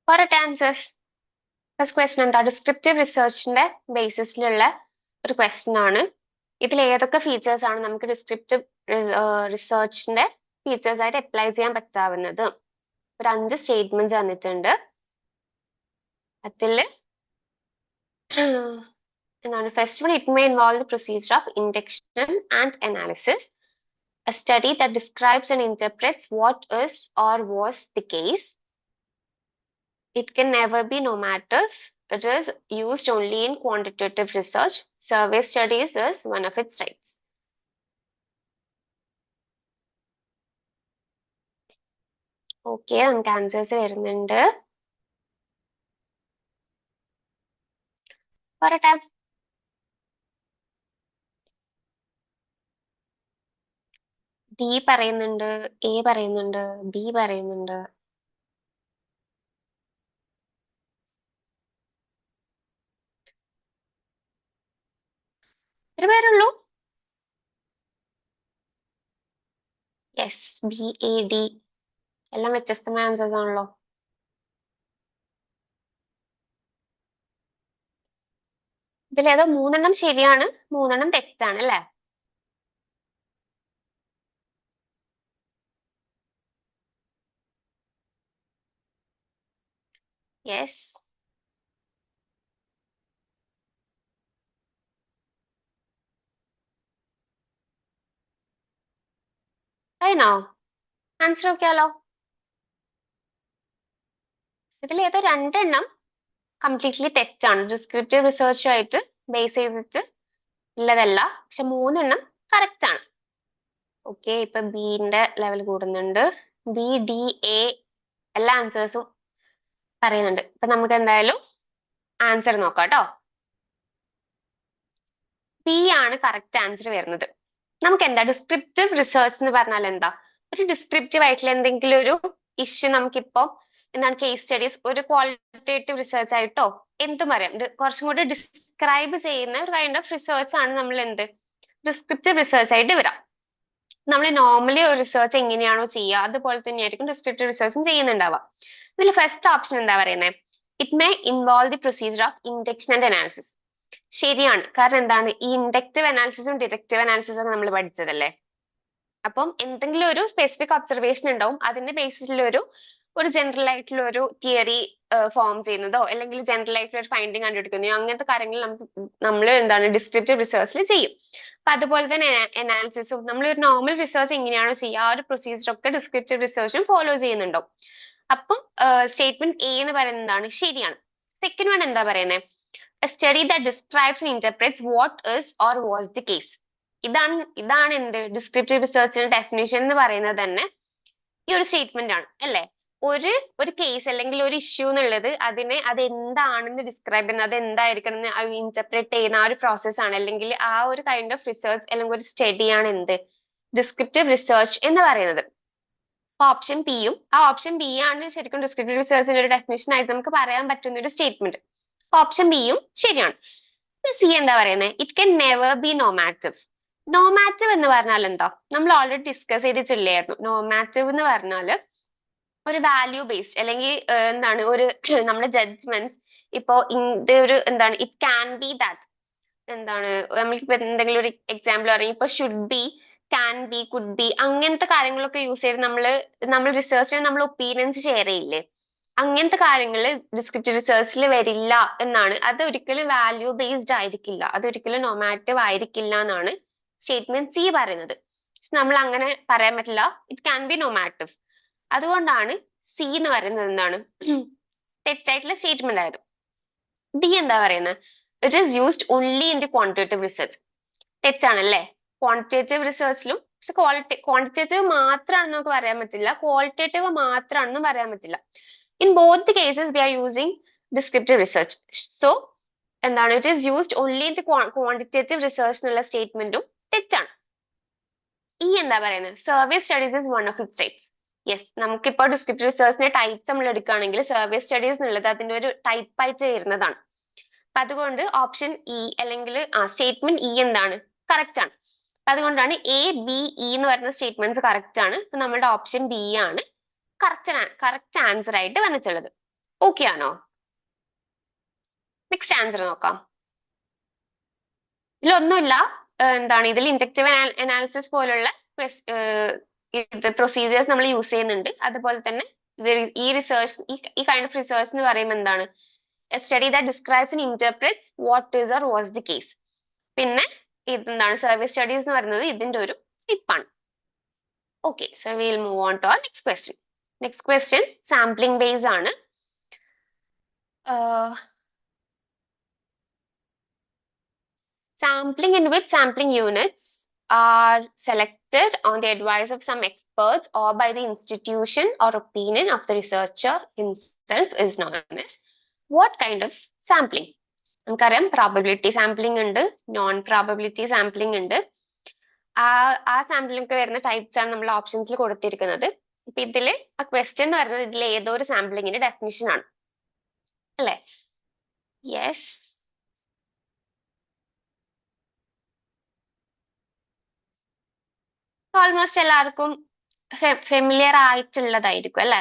Correct answers. First question എന്താ? Descriptive റിസർച്ചിന്റെ ബേസിസിലുള്ള ഒരു question ആണ്. ഇതിൽ ഏതൊക്കെ ഫീച്ചേഴ്സ് ആണ് നമുക്ക് ഡിസ്ക്രിപ്റ്റീവ് റിസർച്ചിന്റെ ഫീച്ചേഴ്സ് ആയിട്ട് അപ്ലൈ ചെയ്യാൻ പറ്റാവുന്നത്? ഒരു 5 സ്റ്റേറ്റ്മെന്റ്സ് തന്നിട്ടുണ്ട്. അതിൽ എന്താണ്? First one, it may involve the procedure of induction and analysis, a study that describes and interprets what is or was the case. It can never be normative. It is used only in quantitative research. Survey studies is one of its types. Okay, നമുക്ക് answers വരുന്നുണ്ട്. പറട്ടെ. D പറയുന്നുണ്ട്, A പറയുന്നുണ്ട്, B പറയുന്നുണ്ട്. ഒരു പേരുള്ളൂ. Yes, B, A, D എല്ലാം വ്യത്യസ്തമായ answers ആണല്ലോ. ഇതിലേതോ 3 ശരിയാണ്, 3 തെറ്റാണ് അല്ലേ? യെസ്. കഴിഞ്ഞോ? ആൻസർ നോക്കിയാലോ. ഇതിലേതോ 2 കംപ്ലീറ്റ്ലി തെറ്റാണ്. ഡിസ്ക്രിപ്റ്റീവ് റിസർച്ചുമായിട്ട് ബേസ് ചെയ്തിട്ട് ഉള്ളതല്ല. പക്ഷെ 3 കറക്റ്റ് ആണ്. ഓക്കെ, ഇപ്പൊ ബിന്റെ ലെവൽ കൂടുന്നുണ്ട്. ബി, ഡി, എ എല്ലാ ആൻസേഴ്സും പറയുന്നുണ്ട്. ഇപ്പൊ നമുക്ക് എന്തായാലും ആൻസർ നോക്കാം കേട്ടോ. ബി ആണ് കറക്റ്റ് ആൻസർ വരുന്നത്. നമുക്ക് എന്താ ഡിസ്ക്രിപ്റ്റീവ് റിസർച്ച് എന്ന് പറഞ്ഞാൽ എന്താ? ഒരു ഡിസ്ക്രിപ്റ്റീവ് ആയിട്ടുള്ള എന്തെങ്കിലും ഒരു ഇഷ്യൂ നമുക്കിപ്പോ എന്താണ് കേസ് സ്റ്റഡീസ്, ഒരു ക്വാളിറ്റേറ്റീവ് റിസർച്ച് ആയിട്ടോ എന്തും പറയാം. കുറച്ചും കൂടി ഡിസ്ക്രൈബ് ചെയ്യുന്ന ഒരു കൈൻഡ് ഓഫ് റിസർച്ച് ആണ് നമ്മൾ എന്ത് ഡിസ്ക്രിപ്റ്റീവ് റിസർച്ച് ആയിട്ട് വരാം. നമ്മൾ നോർമലി ഒരു റിസർച്ച് എങ്ങനെയാണോ ചെയ്യുക അതുപോലെ തന്നെയായിരിക്കും ഡിസ്ക്രിപ്റ്റീവ് റിസർച്ചും ചെയ്യുന്നുണ്ടാവുക. ഇതിൽ ഫസ്റ്റ് ഓപ്ഷൻ എന്താ പറയുന്നത്? It may involve the procedure of induction and analysis. ശരിയാണ്. കാരണം എന്താണ്? ഈ ഇൻഡക്റ്റീവ് അനാലിസിസും ഡിഡക്റ്റീവ് അനാലിസിസും ഒക്കെ നമ്മൾ പഠിച്ചതല്ലേ. അപ്പം എന്തെങ്കിലും ഒരു സ്പെസിഫിക് ഒബ്സർവേഷൻ ഉണ്ടാവും, അതിന്റെ ബേസിസിൽ ഒരു ജനറൽ ആയിട്ടുള്ള ഒരു തിയറി ഫോം ചെയ്യുന്നതോ അല്ലെങ്കിൽ ജനറൽ ആയിട്ടുള്ള ഒരു ഫൈൻഡിങ് കണ്ടുപിടിക്കുന്നതോ അങ്ങനത്തെ കാര്യങ്ങൾ നമ്മൾ എന്താണ് ഡിസ്ക്രിപ്റ്റീവ് റിസർച്ചിൽ ചെയ്യും. അപ്പൊ അതുപോലെ തന്നെ അനാലിസിസും നമ്മൾ ഒരു നോർമൽ റിസർച്ച് എങ്ങനെയാണോ ചെയ്യുക ആ ഒരു പ്രൊസീജിയർ ഒക്കെ ഡിസ്ക്രിപ്റ്റീവ് റിസർച്ചും ഫോളോ ചെയ്യുന്നുണ്ടാവും. അപ്പം സ്റ്റേറ്റ്മെന്റ് എ എന്ന് പറയുന്നത് എന്താണ്? ശരിയാണ്. സെക്കൻഡ് വൺ എന്താ പറയുന്നത്? A study that describes and interprets what is or was the case. ഇതാണ് എന്ത് ഡിസ്ക്രിപ്റ്റീവ് റിസർച്ചിന്റെ ഡെഫിനിഷൻ എന്ന് പറയുന്നത് തന്നെ ഈ ഒരു സ്റ്റേറ്റ്മെന്റ് ആണ് അല്ലെ. ഒരു കേസ് അല്ലെങ്കിൽ ഒരു ഇഷ്യൂ എന്നുള്ളത് അത് എന്താണെന്ന് ഡിസ്ക്രൈബ് ചെയ്യുന്നത്, അത് എന്തായിരിക്കണം എന്ന് ഇന്റർപ്രറ്റ് ചെയ്യുന്ന ആ ഒരു പ്രോസസ് ആണ്, അല്ലെങ്കിൽ ആ ഒരു കൈൻഡ് ഓഫ് റിസർച്ച് അല്ലെങ്കിൽ ഒരു സ്റ്റഡിയാണ് എന്ത് ഡിസ്ക്രിപ്റ്റീവ് റിസർച്ച് എന്ന് പറയുന്നത്. ഓപ്ഷൻ പിയും ഓപ്ഷൻ ബി ആണ് ശരിക്കും ഡിസ്ക്രിപ്റ്റീവ് റിസർച്ചിന്റെ ഒരു ഡെഫിനിഷൻ ആയിട്ട് നമുക്ക് പറയാൻ പറ്റുന്ന ഒരു സ്റ്റേറ്റ്മെന്റ്. ഓപ്ഷൻ ബിയും ശരിയാണ്. സി എന്താ പറയുന്നത്? It can never be normative. Normative എന്ന് പറഞ്ഞാൽ എന്താ? നമ്മൾ ഓൾറെഡി ഡിസ്കസ് ചെയ്തിട്ടില്ലായിരുന്നു. നോമാറ്റീവ് എന്ന് പറഞ്ഞാല് ഒരു വാല്യൂ ബേസ്ഡ് അല്ലെങ്കിൽ എന്താണ് ഒരു നമ്മുടെ ജഡ്ജ്മെന്റ്സ് ഇപ്പോ ഒരു എന്താണ് ഇറ്റ് ക്യാൻ ബി ദാറ്റ് എന്താണ് നമ്മളിപ്പോ എന്തെങ്കിലും ഒരു എക്സാമ്പിൾ പറയും, ഇപ്പൊ should be, can be, could be അങ്ങനത്തെ കാര്യങ്ങളൊക്കെ യൂസ് ചെയ്ത് നമ്മൾ റിസർച്ചിന് നമ്മൾ ഒപ്പീനിയൻസ് ഷെയർ ചെയ്യില്ലേ, അങ്ങനത്തെ കാര്യങ്ങൾ ഡിസ്ക്രിപ്റ്റീവ് റിസർച്ചിൽ വരില്ല എന്നാണ്. അത് ഒരിക്കലും വാല്യൂ ബേസ്ഡ് ആയിരിക്കില്ല, അതൊരിക്കലും നോമാറ്റീവ് ആയിരിക്കില്ല എന്നാണ് സ്റ്റേറ്റ്മെന്റ് സി പറയുന്നത്. നമ്മൾ അങ്ങനെ പറയാൻ പറ്റില്ല. It can be normative. അതുകൊണ്ടാണ് സി എന്ന് പറയുന്നത് എന്താണ് തെറ്റായിട്ടുള്ള സ്റ്റേറ്റ്മെന്റ് ആയത്. ഡി എന്താ പറയുന്നത്? It is used only in the quantitative research. തെറ്റാണല്ലേ. ക്വാണ്ടിറ്റേറ്റീവ് റിസർച്ചിലും പക്ഷെ ക്വാണ്ടിറ്റേറ്റീവ് മാത്രമാണെന്ന് നമുക്ക് പറയാൻ പറ്റില്ല, ക്വാളിറ്റേറ്റീവ് മാത്രമാണെന്നും പറയാൻ പറ്റില്ല. In both the cases we are using descriptive research. So എന്താണ് it is used only in the quantitative research എന്നുള്ള സ്റ്റേറ്റ്മെന്റും തെറ്റാണ്. ഈ എന്താ പറയുന്നത്? Survey studies is one of its types. Yes, നമുക്കിപ്പോ ഡിസ്ക്രിപ്റ്റീവ് റിസർച്ചിന്റെ ടൈപ്സ് നമ്മൾ എടുക്കുകയാണെങ്കിൽ സർവേ സ്റ്റഡീസ് എന്നുള്ളത് അതിന്റെ ഒരു ടൈപ്പ് ആയിട്ട് വരുന്നതാണ്. അപ്പൊ അതുകൊണ്ട് ഓപ്ഷൻ ഇ അല്ലെങ്കിൽ സ്റ്റേറ്റ്മെന്റ് ഇ എന്താണ് കറക്റ്റ് ആണ്. അതുകൊണ്ടാണ് എ, ബി, ഇ എന്ന് പറയുന്ന സ്റ്റേറ്റ്മെന്റ്സ് കറക്റ്റ് ആണ്. നമ്മുടെ ഓപ്ഷൻ ബി ആണ് കറക്റ്റ് ആൻസർ ആയിട്ട് വന്നിട്ടുള്ളത്. ഓക്കെ ആണോ? നെക്സ്റ്റ് ആൻസർ നോക്കാം. ഇതിലൊന്നുമില്ല. എന്താണ് ഇതിൽ ഇൻഡക്റ്റീവ് അനാലിസിസ് പോലുള്ള ഇത് പ്രൊസീജിയേഴ്സ് നമ്മൾ യൂസ് ചെയ്യുന്നുണ്ട്. അതുപോലെ തന്നെ ഈ റിസർച്ച് ഈ കൈൻഡ് ഓഫ് റിസർച്ച് എന്ന് പറയുമ്പോൾ എന്താണ്, study that describes and interprets what is or was the case. പിന്നെ ഇതെന്താണ് സർവേ സ്റ്റഡീസ് എന്ന് പറയുന്നത് ഇതിന്റെ ഒരു ടിപ്പാണ്. Okay, so will move on to next question. Next question sampling base ആണ്. Sampling in which sampling units are selected on the advice of some experts or by the institution or opinion of the researcher himself is known as what kind of sampling? നമുക്കറിയാം probability sampling ഉണ്ട്, non probability sampling ഉണ്ട്. ആ sampling ഒക്കെ വരുന്ന types ആണ് നമ്മൾ ഓപ്ഷൻസിൽ കൊടുത്തിരിക്കുന്നത്. ഇപ്പൊ ഇതില് ആ ക്വസ്റ്റ്യൻ എന്ന് പറയുന്നത് ഇതിൽ ഏതോ ഒരു സാമ്പിളിങ്ങിന്റെ ഡെഫിനിഷൻ ആണ് അല്ലെ? യെസ്, ഓൾമോസ്റ്റ് എല്ലാവർക്കും ഫെമിലിയർ ആയിട്ടുള്ളതായിരിക്കും അല്ലെ?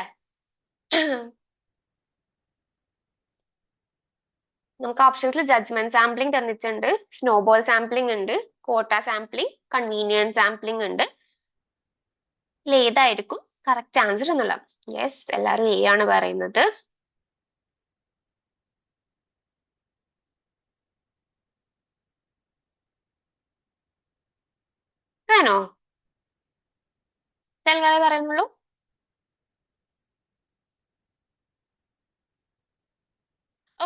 നമുക്ക് ഓപ്ഷൻസിൽ ജഡ്ജ്മെന്റ് സാമ്പിളിംഗ് തന്നിട്ടുണ്ട്, സ്നോബോൾ സാമ്പിളിംഗ് ഉണ്ട്, കോട്ട സാമ്പിളിംഗ്, കൺവീനിയൻസ് സാമ്പിളിംഗ് ഉണ്ട്. ഏതായിരിക്കും കറക്റ്റ് ആൻസർ എന്നുള്ള? യെസ്, എല്ലാവരും എ ആണ് പറയുന്നത്. ആണോ? ആൾക്കാരെ പറയുന്നുള്ളൂ.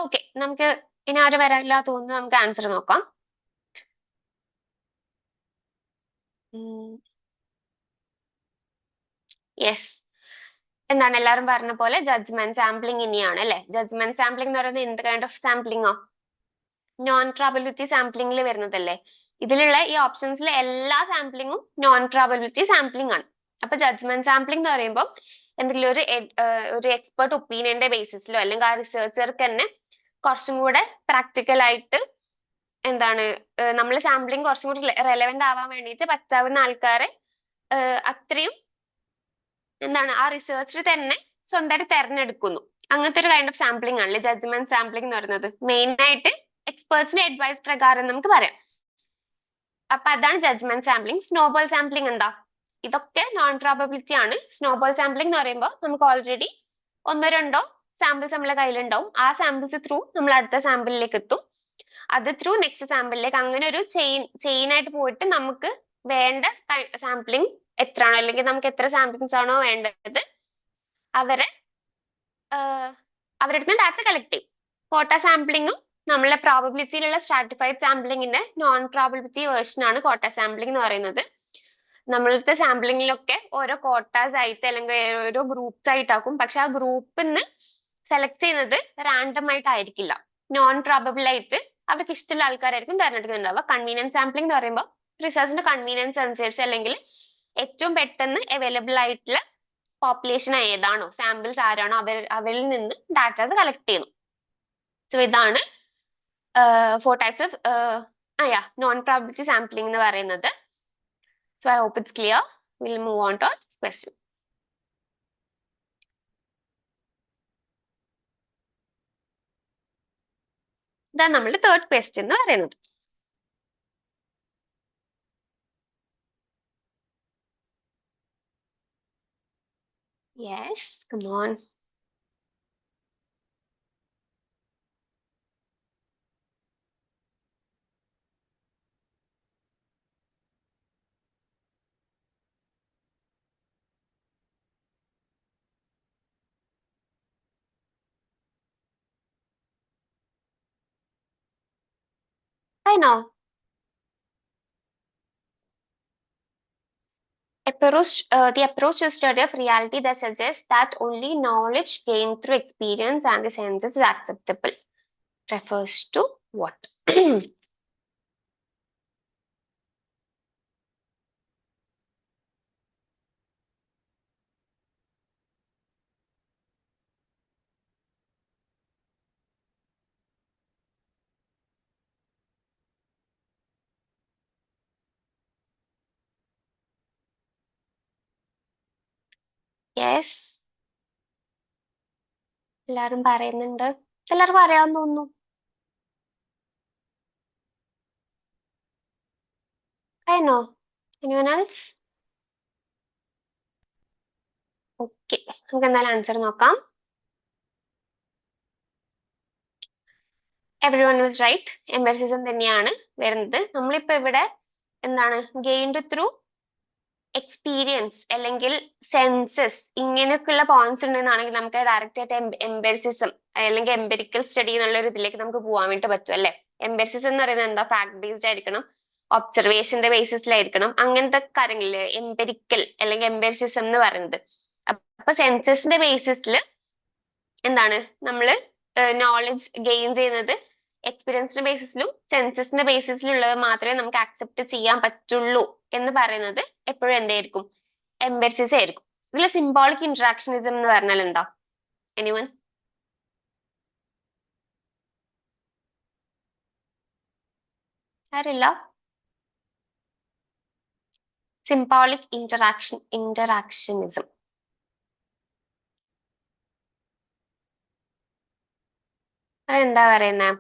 ഓക്കെ, നമുക്ക് ഇനി ആരും വരാനില്ല തോന്നുന്നു. നമുക്ക് ആൻസർ നോക്കാം. യെസ്, എന്താണ് എല്ലാവരും പറഞ്ഞ പോലെ ജഡ്ജ്മെന്റ് സാമ്പിളിംഗ് ഇനിയാണ് അല്ലെ? ജഡ്ജ്മെന്റ് സാമ്പിളിംഗ് എന്ന് പറയുന്നത് എന്ത് കൈൻഡ് ഓഫ് സാമ്പിളിംഗോ? നോൺ പ്രോബബിലിറ്റി സാമ്പിളിംഗിൽ വരുന്നതല്ലേ? ഇതിലുള്ള ഈ ഓപ്ഷൻസിലെ എല്ലാ സാമ്പിളിംഗും നോൺ പ്രോബബിലിറ്റി സാമ്പിളിംഗ് ആണ്. അപ്പൊ ജഡ്ജ്മെന്റ് സാമ്പിളിംഗ് എന്ന് പറയുമ്പോൾ എന്തെങ്കിലും ഒരു എക്സ്പെർട്ട് ഒപ്പീനിയന്റെ ബേസിസിലോ അല്ലെങ്കിൽ ആ റിസർച്ചർക്ക് തന്നെ കുറച്ചും കൂടെ പ്രാക്ടിക്കൽ ആയിട്ട് എന്താണ് നമ്മൾ സാമ്പിളിംഗ് കുറച്ചും കൂടി റെലവെന്റ് ആവാൻ വേണ്ടിയിട്ട് പറ്റാവുന്ന ആൾക്കാരെ അത്രയും എന്താണ് ആ റിസർച്ചിൽ തന്നെ സ്വന്തമായിട്ട് തെരഞ്ഞെടുക്കുന്നു. അങ്ങനത്തെ ഒരു കൈൻഡ് ഓഫ് സാമ്പിളിംഗ് ആണല്ലേ ജഡ്ജ്മെന്റ് സാമ്പിളിംഗ് എന്ന് പറയുന്നത്. മെയിൻ ആയിട്ട് എക്സ്പേർട്സിന്റെ അഡ്വൈസ് പ്രകാരം നമുക്ക് പറയാം. അപ്പൊ അതാണ് ജഡ്ജ്മെന്റ് സാമ്പിളിംഗ്. സ്നോബോൾ സാമ്പിളിംഗ് എന്താ? ഇതൊക്കെ നോൺ പ്രോബബിലിറ്റി ആണ്. സ്നോബോൾ സാമ്പിളിംഗ് എന്ന് പറയുമ്പോൾ നമുക്ക് ഓൾറെഡി ഒന്നോ രണ്ടോ സാമ്പിൾസ് നമ്മളെ കയ്യിലുണ്ടാവും. ആ സാമ്പിൾസ് ത്രൂ നമ്മൾ അടുത്ത സാമ്പിളിലേക്ക് എത്തും. അത് ത്രൂ നെക്സ്റ്റ് സാമ്പിളിലേക്ക്, അങ്ങനെ ഒരു ചെയിൻ ആയിട്ട് പോയിട്ട് നമുക്ക് വേണ്ട സാമ്പിളിംഗ് എത്രയാണോ അല്ലെങ്കിൽ നമുക്ക് എത്ര സാമ്പിൾസ് ആണോ വേണ്ടത് അവരെ അവരുടെ അടുത്ത് ഡാറ്റ കളക്ട് ചെയ്യും. കോട്ട സാമ്പിളിംഗും നമ്മളെ പ്രോബബിലിറ്റിയിലുള്ള സ്ട്രാറ്റിഫൈഡ് സാമ്പിളിങ്ങിന്റെ നോൺ പ്രോബബിലിറ്റി വേർഷൻ ആണ് കോട്ട സാമ്പിളിംഗ് എന്ന് പറയുന്നത്. നമ്മളത്തെ സാമ്പിളിങ്ങിലൊക്കെ ഓരോ കോട്ടാസ് ആയിട്ട് അല്ലെങ്കിൽ ഓരോ ഗ്രൂപ്പ്സ് ആയിട്ടാക്കും. പക്ഷെ ആ ഗ്രൂപ്പിൽ നിന്ന് സെലക്ട് ചെയ്യുന്നത് റാൻഡം ആയിട്ടായിരിക്കില്ല, നോൺ പ്രോബബിൾ ആയിട്ട് അവർക്ക് ഇഷ്ടമുള്ള ആൾക്കാരായിരിക്കും തിരഞ്ഞെടുക്കുന്നുണ്ടാവുക. കൺവീനിയൻസ് സാമ്പിളിംഗ് എന്ന് പറയുമ്പോൾ റിസർച്ചിന്റെ കൺവീനിയൻസ് അനുസരിച്ച് അല്ലെങ്കിൽ ഏറ്റവും പെട്ടെന്ന് അവൈലബിൾ ആയിട്ടുള്ള പോപ്പുലേഷൻ ഏതാണോ, സാമ്പിൾസ് ആരാണോ അവരിൽ നിന്ന് ഡാറ്റാസ് കളക്ട് ചെയ്യുന്നു. സോ ഇതാണ് 4 types of non probability sampling എന്ന് പറയുന്നത്. So I hope it's clear. Will move on to next question. ഇതാണ് നമ്മുടെ തേർഡ് ക്വസ്റ്റ്യൻ എന്ന് പറയുന്നത്. Yes, come on. I know. The approach to study of reality that suggests that only knowledge gained through experience and the senses is acceptable refers to what? Yes. എല്ലാരും പറയുന്നുണ്ട്. എല്ലാവർക്കും അറിയാമെന്ന് തോന്നുന്നു. കഴിഞ്ഞോ? anyone else? ഓക്കെ, നമുക്ക് എന്തായാലും answer നോക്കാം. Every one was right. Empiricism തന്നെയാണ് വരുന്നത്. നമ്മളിപ്പോ ഇവിടെ എന്താണ് ഗെയിൻഡ് ത്രൂ എക്സ്പീരിയൻസ് അല്ലെങ്കിൽ സെൻസസ് ഇങ്ങനെയൊക്കെയുള്ള പോയിന്റ്സ് ഉണ്ടെന്നാണെങ്കിൽ നമുക്ക് ഡയറക്റ്റ് ആയിട്ട് എംബെറിസിസം അല്ലെങ്കിൽ എംപെരിക്കൽ സ്റ്റഡി എന്നുള്ള ഒരു ഇതിലേക്ക് നമുക്ക് പോകാൻ വേണ്ടി പറ്റും അല്ലെ. എംബെറിസിസം എന്ന് പറയുന്നത് എന്താ, ഫാക്ട് ബേസ്ഡ് ആയിരിക്കണം, ഒബ്സർവേഷന്റെ ബേസിസിലായിരിക്കണം, അങ്ങനത്തെ കാര്യങ്ങളില് എംപെരിക്കൽ അല്ലെങ്കിൽ എംബെറിസിസം എന്ന് പറയുന്നത്. അപ്പൊ സെൻസസിന്റെ ബേസിസിൽ എന്താണ് നമ്മള് നോളജ് ഗെയിൻ ചെയ്യുന്നത് എക്സ്പീരിയൻസിന്റെ ബേസിസിലും സെൻസസിന്റെ ബേസിസിലുള്ളത് മാത്രമേ നമുക്ക് ആക്സെപ്റ്റ് ചെയ്യാൻ പറ്റുള്ളൂ എന്ന് പറയുന്നത് എപ്പോഴും എന്തായിരിക്കും, എംബെറിസിസ് ആയിരിക്കും. ഇതിൽ സിംബോളിക് ഇന്ററാക്ഷനിസം എന്ന് പറഞ്ഞാൽ എന്താ? എനിവൻ? ആരില്ല? സിംബോളിക് ഇന്ററാക്ഷനിസം അതെന്താ പറയുന്നത്?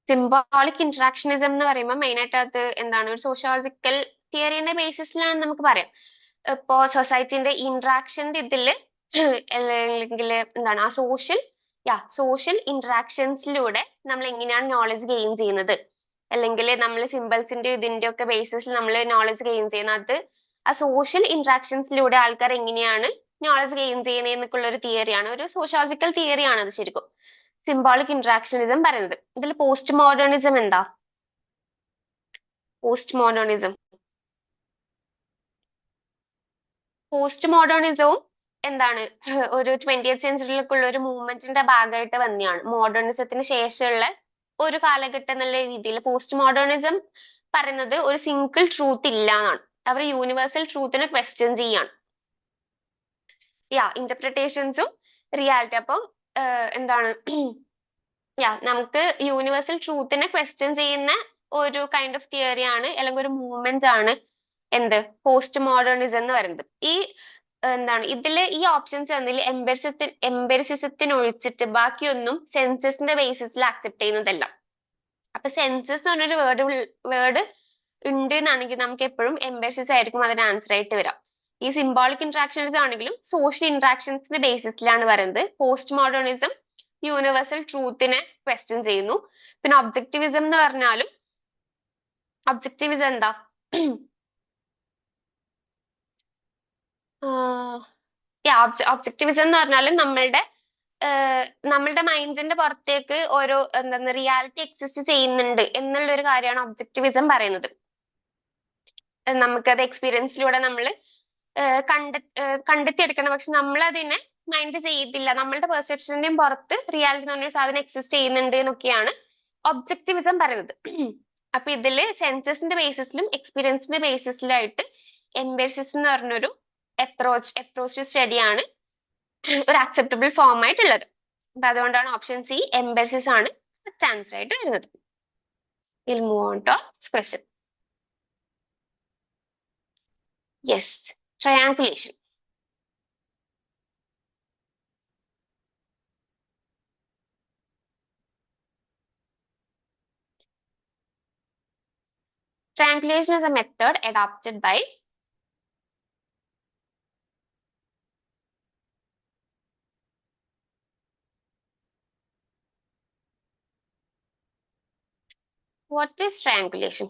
സിംബോളിക് ഇന്ററാക്ഷനിസം എന്ന് പറയുമ്പോൾ മെയിൻ ആയിട്ട് അത് എന്താണ്, ഒരു സോഷ്യോളജിക്കൽ തിയറിന്റെ ബേസിസിലാണ് നമുക്ക് പറയാം. ഇപ്പോ സൊസൈറ്റിന്റെ ഇന്ററാക്ഷന്റെ ഇതില് അല്ലെങ്കിൽ എന്താണ് ആ സോഷ്യൽ ഇന്ററാക്ഷൻസിലൂടെ നമ്മൾ എങ്ങനെയാണ് നോളജ് ഗെയിൻ ചെയ്യുന്നത്, അല്ലെങ്കിൽ നമ്മൾ സിമ്പിൾസിന്റെ ഇതിന്റെ ഒക്കെ ബേസിസിൽ നമ്മൾ നോളജ് ഗെയിൻ ചെയ്യുന്നത്, അത് ആ സോഷ്യൽ ഇന്ററാക്ഷൻസിലൂടെ ആൾക്കാർ എങ്ങനെയാണ് നോളജ് ഗെയിൻ ചെയ്യുന്നത് എന്നൊക്കെയുള്ള ഒരു തിയറിയാണ്, ഒരു സോഷ്യോളജിക്കൽ തിയറിയാണ് അത് ശരിക്കും സിംബോളിക് ഇന്ററാക്ഷനിസം പറയുന്നത്. ഇതിൽ പോസ്റ്റ് മോഡേണിസം എന്താ? പോസ്റ്റ് മോഡേണിസം പോസ്റ്റ് മോഡേണിസവും എന്താണ് ഒരു 20th സെഞ്ചുറിയിലേക്കുള്ള ഒരു മൂവ്മെന്റിന്റെ ഭാഗമായിട്ട് വന്നെയാണ്. മോഡേണിസത്തിന് ശേഷമുള്ള ഒരു കാലഘട്ടം എന്നുള്ള രീതിയിൽ പോസ്റ്റ് മോഡേണിസം പറയുന്നത് ഒരു സിംഗിൾ ട്രൂത്ത് ഇല്ല എന്നാണ്. അവർ യൂണിവേഴ്സൽ ട്രൂത്തിനെ ക്വസ്റ്റ്യൻ ചെയ്യാണ്. ഇന്റർപ്രിട്ടേഷൻസും റിയാലിറ്റി. അപ്പം എന്താണ് നമുക്ക് യൂണിവേഴ്സൽ ട്രൂത്തിനെ ക്വസ്റ്റ്യൻ ചെയ്യുന്ന ഒരു കൈൻഡ് ഓഫ് തിയറിയാണ് അല്ലെങ്കിൽ ഒരു മൂവ്മെന്റ് ആണ് എന്ത്, പോസ്റ്റ് മോഡേണിസം എന്ന് പറയുന്നത്. ഈ എന്താണ് ഇതില് ഈ ഓപ്ഷൻസ് തന്നിൽ എംബെറിസിസത്തിന് ഒഴിച്ചിട്ട് ബാക്കിയൊന്നും സെൻസസിന്റെ ബേസിസിൽ അക്സെപ്റ്റ് ചെയ്യുന്നതല്ല. അപ്പൊ സെൻസസ് എന്ന് പറഞ്ഞൊരു വേർഡ് ഉണ്ട് എന്നാണെങ്കിൽ നമുക്ക് എപ്പോഴും എംബെറിസിസ് ആയിരിക്കും അതിന് ആൻസർ ആയിട്ട് വരാം. ഈ സിംബോളിക് ഇന്ററാക്ഷൻസ് ആണെങ്കിലും സോഷ്യൽ ഇന്ററാക്ഷൻസിന്റെ ബേസിസിലാണ് പറയുന്നത്. പോസ്റ്റ് മോഡേണിസം യൂണിവേഴ്സൽ ട്രൂത്തിനെ ക്വസ്റ്റ്യൻ ചെയ്യുന്നു. പിന്നെ ഒബ്ജക്റ്റിവിസം എന്ന് പറഞ്ഞാലും ഒബ്ജക്റ്റിവിസം എന്താ ഒബ്ജക്റ്റിവിസം എന്ന് പറഞ്ഞാൽ നമ്മളുടെ മൈൻഡിന്റെ പുറത്തേക്ക് ഓരോ എന്താണ് റിയാലിറ്റി എക്സിസ്റ്റ് ചെയ്യുന്നുണ്ട് എന്നുള്ള ഒരു കാര്യമാണ് ഒബ്ജക്റ്റിവിസം പറയുന്നത്. നമുക്കത് എക്സ്പീരിയൻസിലൂടെ നമ്മൾ കണ്ടെത്തിയെടുക്കണം, പക്ഷെ നമ്മൾ അതിനെ മൈൻഡ് ചെയ്തില്ല, നമ്മളുടെ പെർസെപ്ഷന്റെയും പുറത്ത് റിയാലിറ്റി എന്ന് പറഞ്ഞൊരു സാധനം എക്സിസ്റ്റ് ചെയ്യുന്നുണ്ട് എന്നൊക്കെയാണ് ഒബ്ജക്റ്റിവിസം പറയുന്നത്. അപ്പൊ ഇതില് സെൻസസിന്റെ ബേസിസിലും എക്സ്പീരിയൻസിന്റെ ബേസിസിലായിട്ട് എംബെറിസിസം എന്ന് പറഞ്ഞൊരു അപ്രോച്ച് സ്റ്റഡിയാണ് ഒരു അക്സെപ്റ്റബിൾ ഫോം ആയിട്ടുള്ളത്. അപ്പൊ അതുകൊണ്ടാണ് ഓപ്ഷൻ സി എംബെറിസിസ് ആണ് ആൻസർ ആയിട്ട് വരുന്നത്. We'll move on to next question. Yes, triangulation. Triangulation is a method adopted by what is triangulation?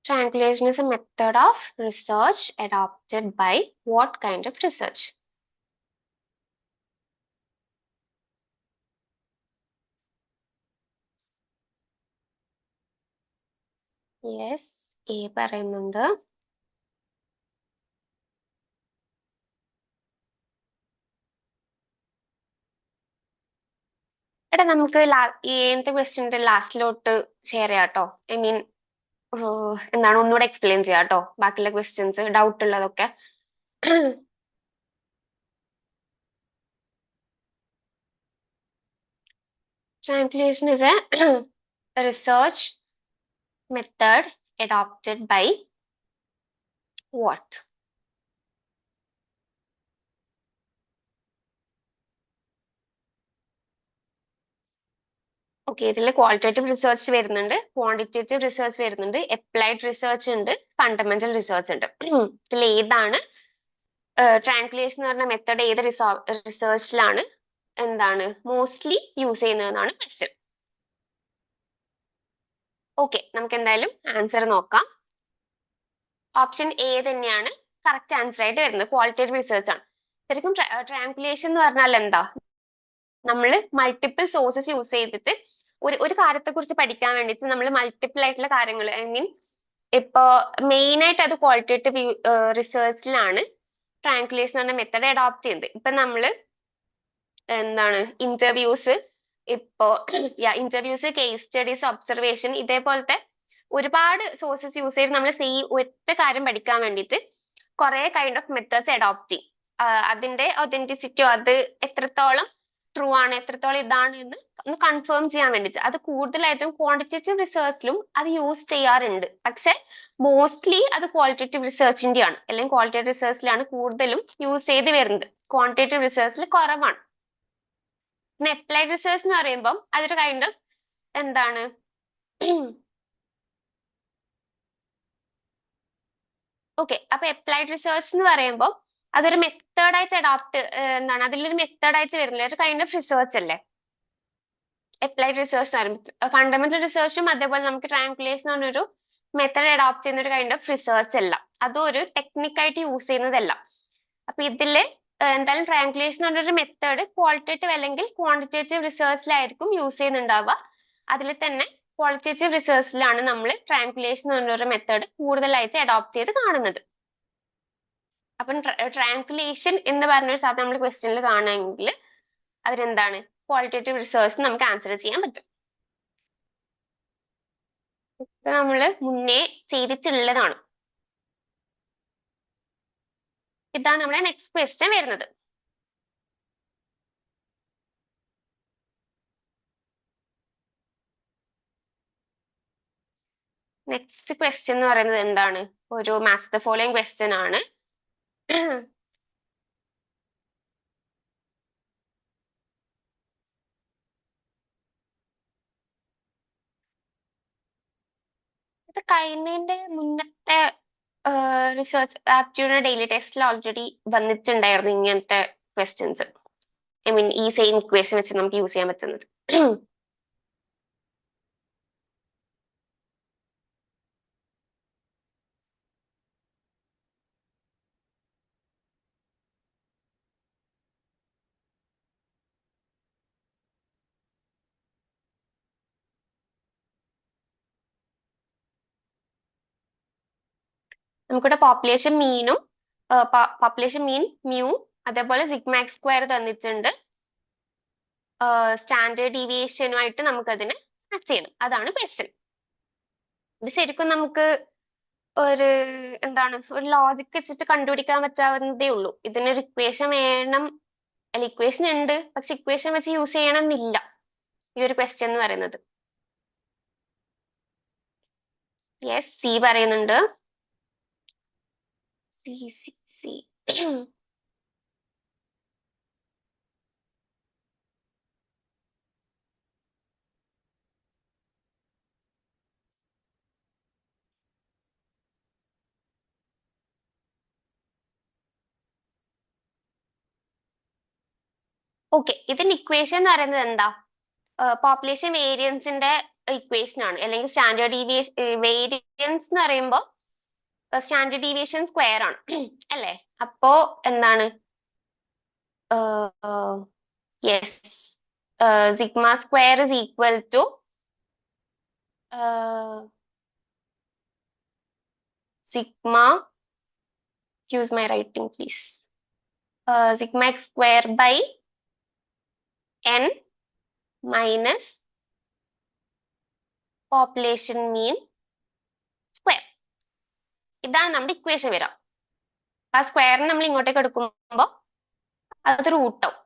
Triangulation is a method of research adopted by what kind of research? Yes, A പറയുന്നുണ്ട്. എടാ നമുക്ക് ഏഴത്തെ ക്വസ്റ്റ്യന്റെ ലാസ്റ്റിലോട്ട് share ചെയ്യാം കേട്ടോ. I mean എന്താണ് ഒന്നുകൂടെ explain ചെയ്യാം കേട്ടോ ബാക്കിയുള്ള ക്വസ്റ്റ്യൻസ് ഡൗട്ട് ഉള്ളതൊക്കെ. Triangulation is a research method adopted by what? Okay, ഇതിൽ ക്വാളിറ്റേറ്റീവ് റിസർച്ച് വരുന്നുണ്ട്, ക്വാണ്ടിറ്റേറ്റീവ് റിസർച്ച് വരുന്നുണ്ട്, അപ്ലൈഡ് റിസർച്ച് ഉണ്ട്, ഫണ്ടമെന്റൽ റിസർച്ച് ഉണ്ട്. ഇതിൽ ഏതാണ് ട്രാൻസ്ലേഷൻ എന്ന് പറഞ്ഞ മെത്തേഡ് ഏത് റിസർച്ചിലാണ് എന്താണ് മോസ്റ്റ്ലി യൂസ് ചെയ്യുന്നതെന്നാണ് ക്വസ്റ്റ്യൻ. ഓക്കെ, നമുക്ക് എന്തായാലും ആൻസർ നോക്കാം. ഓപ്ഷൻ എ തന്നെയാണ് കറക്റ്റ് ആൻസർ ആയിട്ട് വരുന്നത്. ക്വാളിറ്റേറ്റീവ് റിസർച്ച് ആണ്. ശരിക്കും ട്രാൻസ്ലേഷൻ എന്ന് പറഞ്ഞാൽ എന്താ, നമ്മൾ മൾട്ടിപ്പിൾ സോഴ്സസ് യൂസ് ചെയ്തിട്ട് ഒരു കാര്യത്തെ കുറിച്ച് പഠിക്കാൻ വേണ്ടിയിട്ട് നമ്മൾ മൾട്ടിപ്പിൾ ആയിട്ടുള്ള കാര്യങ്ങൾ, ഐ മീൻ ഇപ്പോ മെയിൻ ആയിട്ട് അത് ക്വാളിറ്റേറ്റീവ് റിസർച്ചിലാണ് ട്രാൻസ്ലേഷൻ എന്ന മെത്തഡ് അഡോപ്റ്റ് ചെയ്യുന്നത്. ഇപ്പൊ നമ്മള് എന്താണ് ഇന്റർവ്യൂസ്, ഇപ്പോ ഇന്റർവ്യൂസ്, കേസ് സ്റ്റഡീസ്, ഒബ്സർവേഷൻ, ഇതേപോലത്തെ ഒരുപാട് സോഴ്സസ് യൂസ് ചെയ്ത് നമ്മൾ ഒറ്റ കാര്യം പഠിക്കാൻ വേണ്ടിയിട്ട് കുറെ കൈൻഡ് ഓഫ് മെത്തേഡ്സ് അഡോപ്റ്റ് ചെയ്യും. അതിന്റെ ഒതന്റിസിറ്റിയോ അത് എത്രത്തോളം ട്രൂ ആണ്, എത്രത്തോളം ഇതാണ് എന്ന് ഒന്ന് കൺഫേം ചെയ്യാൻ വേണ്ടിയിട്ട് അത് കൂടുതലായിട്ടും ക്വാണ്ടിറ്റേറ്റീവ് റിസർച്ചിലും അത് യൂസ് ചെയ്യാറുണ്ട്. പക്ഷെ മോസ്റ്റ്ലി അത് ക്വാളിറ്റേറ്റീവ് റിസർച്ചിന്റെ ആണ്, അല്ലെങ്കിൽ ക്വാളിറ്റേറ്റീവ് റിസർച്ചിലാണ് കൂടുതലും യൂസ് ചെയ്ത് വരുന്നത്. ക്വാണ്ടിറ്റേറ്റീവ് റിസർച്ചിൽ കുറവാണ്. പിന്നെ അപ്ലൈഡ് റിസർച്ച് എന്ന് പറയുമ്പോൾ അതൊരു കൈൻഡ് ഓഫ് എന്താണ് ഓക്കെ, അപ്പൊ അപ്ലൈഡ് റിസർച്ച് എന്ന് പറയുമ്പോൾ അതൊരു മെത്തേഡായിട്ട് അഡോപ്റ്റ് എന്താണ് അതിലൊരു മെത്തേഡായിട്ട് വരുന്നില്ല, ഒരു കൈൻഡ് ഓഫ് റിസർച്ച് അല്ലേ അപ്ലൈഡ് റിസർച്ച് എന്ന് പറയുമ്പോൾ. ഫണ്ടമെന്റൽ റിസർച്ചും അതേപോലെ നമുക്ക് ട്രാൻസ്ലേഷൻ എന്നൊരു മെത്തേഡ് അഡോപ്റ്റ് ചെയ്യുന്ന ഒരു കൈൻഡ് ഓഫ് റിസർച്ച് അല്ല, അതും ഒരു ടെക്നിക്കായിട്ട് യൂസ് ചെയ്യുന്നതല്ല. അപ്പൊ ഇതില് എന്തായാലും ട്രാൻസ്ലേഷൻ എന്നൊരു മെത്തേഡ് ക്വാളിറ്റേറ്റീവ് അല്ലെങ്കിൽ ക്വാണ്ടിറ്റേറ്റീവ് റിസർച്ചിലായിരിക്കും യൂസ് ചെയ്യുന്നുണ്ടാവുക. അതിൽ തന്നെ ക്വാളിറ്റേറ്റീവ് റിസർച്ചിലാണ് നമ്മൾ ട്രാൻസ്ലേഷൻ എന്നൊരു മെത്തേഡ് കൂടുതലായിട്ട് അഡോപ്റ്റ് ചെയ്ത് കാണുന്നത്. അപ്പം ട്രാൻസ്ലേഷൻ എന്ന് പറഞ്ഞൊരു സാധനം നമ്മൾ ക്വസ്റ്റ്യനിൽ കാണുകയാണെങ്കിൽ അതിനെന്താണ് ക്വാളിറ്റേറ്റീവ് റിസർച്ച് നമുക്ക് ആൻസർ ചെയ്യാൻ പറ്റും. ഇത് നമ്മൾ മുന്നേ ചെയ്തിട്ടുള്ളതാണ്. ഇതാണ് നമ്മുടെ നെക്സ്റ്റ് ക്വസ്റ്റ്യൻ വരുന്നത്. നെക്സ്റ്റ് ക്വസ്റ്റ്യൻ എന്ന് പറയുന്നത് എന്താണ്, ഒരു മാച്ച് ദ ഫോളോയിങ് ക്വസ്റ്റ്യൻ ആണ്. ഇത് കഴിഞ്ഞതിന്റെ മുന്നത്തെ റിസർച്ച് ആപ്റ്റിറ്റ്യൂഡ് ഡെയിലി ടെസ്റ്റിൽ ഓൾറെഡി വന്നിട്ടുണ്ടായിരുന്നു ഇങ്ങനത്തെ ക്വസ്റ്റ്യൻസ്. ഐ മീൻ ഈ സെയിം ഇക്വേഷൻ വെച്ച് നമുക്ക് യൂസ് ചെയ്യാൻ പറ്റുന്നത്. നമുക്കിവിടെ പോപ്പുലേഷൻ മീനും പോപ്പുലേഷൻ മീൻ മ്യൂ അതേപോലെ സിഗ്മാക്സ് സ്ക്വയർ തന്നിട്ടുണ്ട്. സ്റ്റാൻഡേർഡ് ഡീവിയേഷനുമായിട്ട് നമുക്കതിനെ മാച്ച് ചെയ്യണം, അതാണ് ക്വസ്റ്റ്യൻ. ഇത് ശരിക്കും നമുക്ക് ഒരു എന്താണ് ഒരു ലോജിക് വെച്ചിട്ട് കണ്ടുപിടിക്കാൻ പറ്റാവുന്നതേ ഉള്ളൂ. ഇതിനൊരു ഇക്വേഷൻ വേണം, അല്ല ഇക്വേഷൻ ഉണ്ട്, പക്ഷെ ഇക്വേഷൻ വെച്ച് യൂസ് ചെയ്യണം എന്നില്ല ഈ ഒരു ക്വസ്റ്റ്യൻ എന്ന് പറയുന്നത്. യെസ്, സി പറയുന്നുണ്ട്. സി സി സി ഓക്കെ, ഇതിന്റെ ഇക്വേഷൻ എന്ന് പറയുന്നത് എന്താ, പോപ്പുലേഷൻ വേരിയൻസിന്റെ ഇക്വേഷൻ ആണ്, അല്ലെങ്കിൽ സ്റ്റാൻഡേർഡ് ഡീവിയേഷൻ. വേരിയൻസ് എന്ന് പറയുമ്പോൾ സ്റ്റാൻഡേർഡ് ഡീവിയേഷൻ സ്ക്വയർ ആണ് അല്ലേ. അപ്പോ എന്താണ് yes, sigma square is equal to sigma, excuse my writing please, sigma x square by n minus population mean square. ഇതാണ് നമ്മുടെ ഇക്വേഷൻ വരാം. ആ സ്ക്വയറിന് നമ്മൾ ഇങ്ങോട്ടേക്ക് എടുക്കുമ്പോൾ അത് റൂട്ട് ആവും.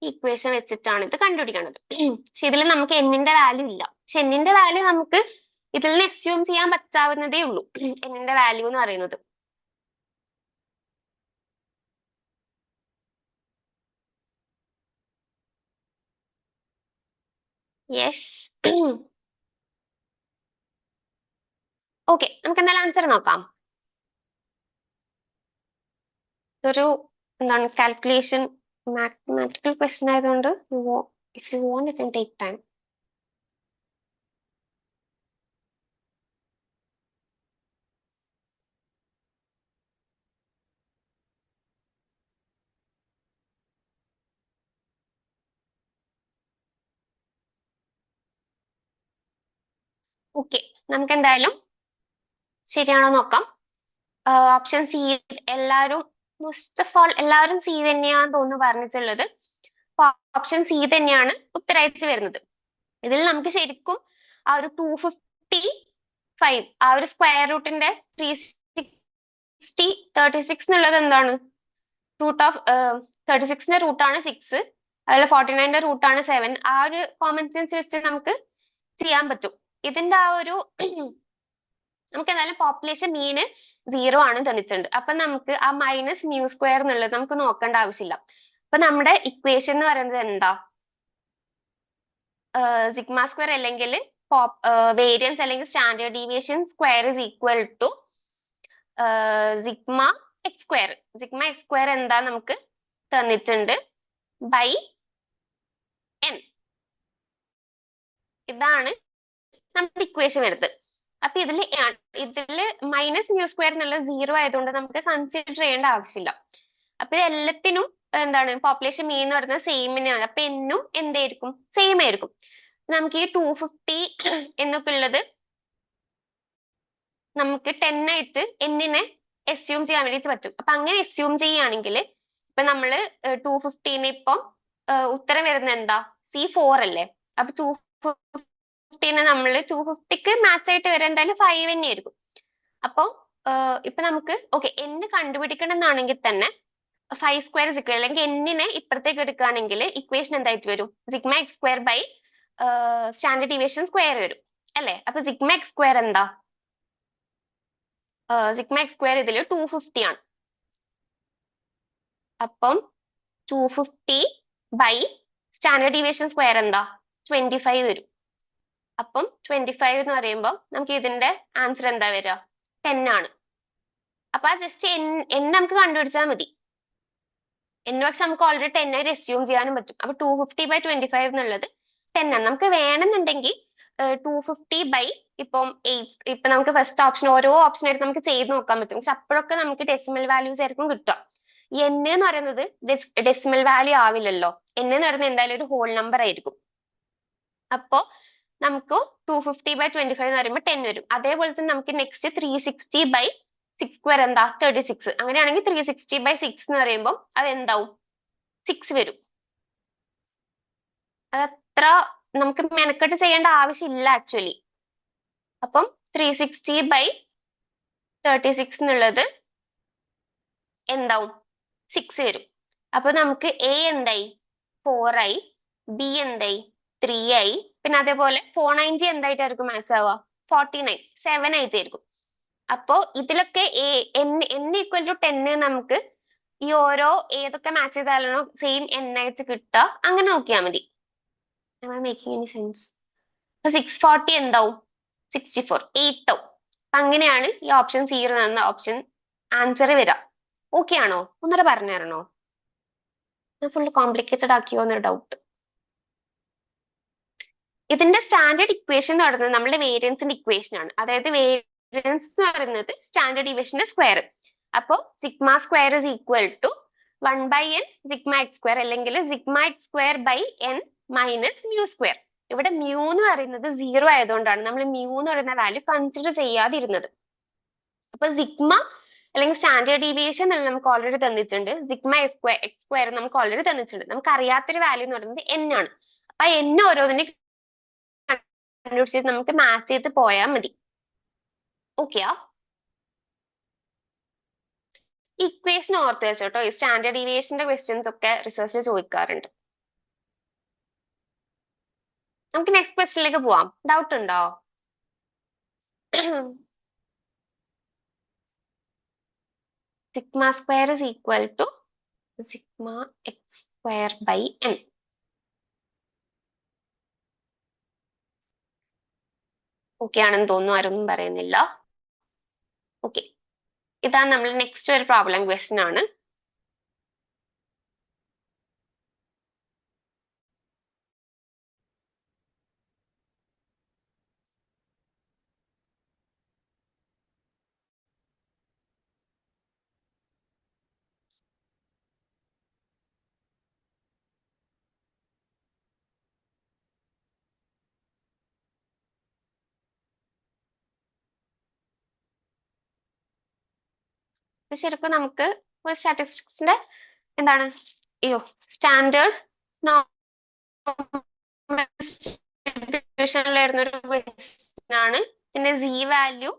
ഇക്വേഷൻ വെച്ചിട്ടാണ് ഇത് കണ്ടുപിടിക്കുന്നത്. പക്ഷെ ഇതിൽ നമുക്ക് എന്നിന്റെ വാല്യൂ ഇല്ല. പക്ഷെ എന്നിന്റെ വാല്യൂ നമുക്ക് ഇതിൽ നിന്ന് അസ്യൂം ചെയ്യാൻ പറ്റാവുന്നതേ ഉള്ളൂ, എന്നിന്റെ വാല്യൂ എന്ന് പറയുന്നത്. യെസ്. ഓക്കെ, നമുക്ക് എന്തായാലും ആൻസർ നോക്കാം. ഇതൊരു എന്താണ് കാൽക്കുലേഷൻ മാത്തമാറ്റിക്കൽ ക്വസ്റ്റൻ ആയതുകൊണ്ട് if you want it can take time. Okay, നമുക്ക് എന്തായാലും ശരിയാണോ നോക്കാം. ഓപ്ഷൻ സി എല്ലാവരും മോസ്റ്റ് ഓഫ് ഓൾ എല്ലാവരും സി തന്നെയാന്ന് തോന്നുന്നു പറഞ്ഞിട്ടുള്ളത്. ഓപ്ഷൻ സി തന്നെയാണ് ഉത്തരമായിട്ട് വരുന്നത്. ഇതിൽ നമുക്ക് ശരിക്കും ആ ഒരു 255 ആ ഒരു സ്ക്വയർ റൂട്ടിന്റെ 36 എന്നുള്ളത് എന്താണ്, റൂട്ട് ഓഫ് 36ന്റെ റൂട്ടാണ് 6, അതുപോലെ 49ന്റെ റൂട്ടാണ് 7. ആ ഒരു കോമൺ സെൻസ് വെച്ച് നമുക്ക് ചെയ്യാൻ പറ്റും. ഇതിന്റെ ആ ഒരു നമുക്ക് എന്തായാലും പോപ്പുലേഷൻ മീന് 0 ആണ് തന്നിട്ടുണ്ട്. അപ്പൊ നമുക്ക് ആ മൈനസ് മ്യൂ സ്ക്വയർ എന്നുള്ളത് നമുക്ക് നോക്കേണ്ട ആവശ്യമില്ല. അപ്പൊ നമ്മുടെ ഇക്വേഷൻ എന്ന് പറയുന്നത് എന്താ, സിഗ്മ സ്ക്വയർ അല്ലെങ്കിൽ വേരിയൻസ് അല്ലെങ്കിൽ standard deviation square is equal to sigma x square. Sigma x square എന്താ നമുക്ക് തന്നിട്ടുണ്ട് ബൈ എൻ. ഇതാണ് നമ്മുടെ ഇക്വേഷൻ വരുന്നത്. അപ്പൊ ഇതില് മൈനസ് മ്യൂ സ്ക്വയർ എന്നുള്ളത് 0 ആയതുകൊണ്ട് നമുക്ക് കൺസിഡർ ചെയ്യേണ്ട ആവശ്യമില്ല. അപ്പൊ ഇത് എല്ലാത്തിനും എന്താണ് പോപ്പുലേഷൻ മീൻ എന്ന് പറയുന്നത് സെയിം തന്നെയാണ്. അപ്പൊ എന്നും എന്തായിരിക്കും, സെയിം ആയിരിക്കും. നമുക്ക് ഈ 250 എന്നൊക്കെ ഉള്ളത് നമുക്ക് 10 ആയിട്ട് എന്നിനെ അസ്യൂം ചെയ്യാൻ വേണ്ടിട്ട് പറ്റും. അപ്പൊ അങ്ങനെ അസ്യൂം ചെയ്യുകയാണെങ്കിൽ ഇപ്പൊ നമ്മള് 250ന് ഇപ്പം ഉത്തരം വരുന്നത് എന്താ, C4 അല്ലേ. അപ്പൊ 250ന് നമ്മള് 250ക്ക് മാച്ച് ആയിട്ട് വരാൻ എന്തായാലും 5 തന്നെയായിരിക്കും. അപ്പൊ ഇപ്പൊ നമുക്ക് ഓക്കെ എന്ന് കണ്ടുപിടിക്കണം എന്നാണെങ്കിൽ തന്നെ 5 സ്ക്വയർ സിക്വയർ അല്ലെങ്കിൽ എന്നിനെ ഇപ്പുറത്തേക്ക് എടുക്കുകയാണെങ്കിൽ ഇക്വേഷൻ എന്തായിട്ട് വരും, sigma x square by standard deviation square വരും അല്ലെ. അപ്പൊ സിഗ്മ എക്സ് സ്ക്വയർ എന്താ, സിഗ്മ എക്സ് സ്ക്വയർ ഇതിൽ 250 ആണ്. അപ്പം 250 ബൈ സ്റ്റാൻഡേർഡ് ഡീവിയേഷൻ സ്ക്വയർ എന്താ 25 വരും. അപ്പം 25 എന്ന് പറയുമ്പോൾ നമുക്ക് ഇതിന്റെ ആൻസർ എന്താ വരിക, 10 ആണ്. അപ്പൊ ആ ജസ്റ്റ് n നമുക്ക് കണ്ടുപിടിച്ചാൽ മതി. എന്ന് പക്ഷെ നമുക്ക് ഓൾറെഡി 10 ആയിട്ട് അസ്യൂം ചെയ്യാനും പറ്റും. അപ്പൊ 250 ബൈ 25 എന്നുള്ളത് 10 ആണ്. നമുക്ക് വേണമെന്നുണ്ടെങ്കിൽ 250 ബൈ ഇപ്പം 8 ഇപ്പൊ നമുക്ക് ഫസ്റ്റ് ഓപ്ഷൻ ഓരോ ഓപ്ഷൻ ആയിട്ട് നമുക്ക് ചെയ്ത് നോക്കാൻ പറ്റും. പക്ഷെ അപ്പോഴൊക്കെ നമുക്ക് ഡെസിമൽ വാല്യൂസ് ആയിരിക്കും കിട്ടുക. ഈ n എന്ന് പറയുന്നത് ഡെസിമൽ വാല്യൂ ആവില്ലല്ലോ. n എന്ന് പറയുന്നത് എന്തായാലും ഒരു ഹോൾ നമ്പർ ആയിരിക്കും. അപ്പോ നമുക്ക് 250 ബൈ 25 എന്ന് പറയുമ്പോൾ 10 വരും. അതേപോലെ തന്നെ നമുക്ക് നെക്സ്റ്റ് 360 ബൈ 6 സ്ക്വയർ എന്താ 36. അങ്ങനെയാണെങ്കിൽ 360 ബൈ 6 എന്ന് പറയുമ്പോൾ അത് എന്താവും 6 വരും. അതത്ര നമുക്ക് മെനക്കെട്ട് ചെയ്യേണ്ട ആവശ്യമില്ല ആക്ച്വലി. അപ്പം 360 ബൈ 36 എന്നുള്ളത് എന്താവും 6 വരും. അപ്പൊ നമുക്ക് A എന്തായി 4 ആയി, B എന്തായി 3 ആയി, പിന്നെ അതേപോലെ 490 എന്തായിട്ടായിരിക്കും മാച്ച് ആവുക 49 7 ആയിട്ടായിരിക്കും. അപ്പോ ഇതിലൊക്കെ n ഈക്വൽ ടു 10 നമുക്ക് ഈ ഓരോ ഏതൊക്കെ മാച്ച് ചെയ്താലാണോ സെയിം n ആയിട്ട് കിട്ടുക അങ്ങനെ നോക്കിയാൽ മതി. Making any sense. അപ്പൊ 640 എന്താവും 64 8 ആവും. അങ്ങനെയാണ് ഈ ഓപ്ഷൻ 0 എന്ന ഓപ്ഷൻ ആൻസർ വരിക. ഓക്കെ ആണോ, ഒന്നുകൂടെ പറഞ്ഞു തരണോ, ഞാൻ ഫുൾ കോംപ്ലിക്കേറ്റഡ് ആക്കിയോ എന്നൊരു ഡൗട്ട്. ഇതിന്റെ സ്റ്റാൻഡേർഡ് ഇക്വേഷൻ എന്ന് പറയുന്നത് നമ്മുടെ വേരിയൻസിന്റെ ഇക്വേഷൻ ആണ്. അതായത് വേരിയൻസ് എന്ന് പറയുന്നത് സ്റ്റാൻഡേർഡ് ഡീവിയേഷന്റെ സ്ക്വയർ. അപ്പോ sigma square is equal to 1 by n sigma x square അല്ലെങ്കിൽ sigma x square by n minus mu square. ഇവിടെ മ്യൂ എന്ന് പറയുന്നത് 0 ആയതുകൊണ്ടാണ് നമ്മൾ മ്യൂ എന്ന് പറയുന്ന വാല്യൂ കൺസിഡർ ചെയ്യാതിരുന്നത്. അപ്പൊ സിഗ്മ അല്ലെങ്കിൽ സ്റ്റാൻഡേർഡ് ഡീവിയേഷൻ നമുക്ക് ഓൾറെഡി തന്നിട്ടുണ്ട്, സിഗ്മ എക്സ് സ്ക്വയർ നമുക്ക് ഓൾറെഡി തന്നിട്ടുണ്ട്. നമുക്ക് അറിയാത്തൊരു വാല്യൂ എന്ന് പറയുന്നത് n ആണ്. അപ്പൊ n ഓരോന്നിനെ കണ്ടുപിടിച്ചിട്ട് നമുക്ക് മാച്ച് ചെയ്ത് പോയാൽ മതി. ഓക്കെയാ, ഇക്വേഷൻ ഓർത്ത് വെച്ചോട്ടോ. ഈ സ്റ്റാൻഡേർഡ് ഡീവിയേഷന്റെ ക്വസ്റ്റ്യൻസ് ഒക്കെ റിസർച്ചിൽ ചോദിക്കാറുണ്ട്. നമുക്ക് നെക്സ്റ്റ് ക്വസ്റ്റ്യനിലേക്ക് പോവാം. ഡൗട്ട് ഉണ്ടോ? Sigma square is equal to sigma x square by n. Okay ആണെന്ന് തോന്നുന്നു, ആരൊന്നും പറയുന്നില്ല. ഓക്കെ, ഇതാണ് നമ്മൾ നെക്സ്റ്റ് ഒരു പ്രോബ്ലം ക്വസ്റ്റ്യൻ ആണ്. ഇത് ശരിക്കും നമുക്ക് ഒരു സ്റ്റാറ്റിസ്റ്റിക്സിന്റെ എന്താണ് സ്റ്റാൻഡേർഡ് ഡിസ്ട്രിബ്യൂഷനിലായിരുന്ന ഒരു ക്വസ്റ്റ്യൻ ആണ്. പിന്നെ സി വാല്യൂ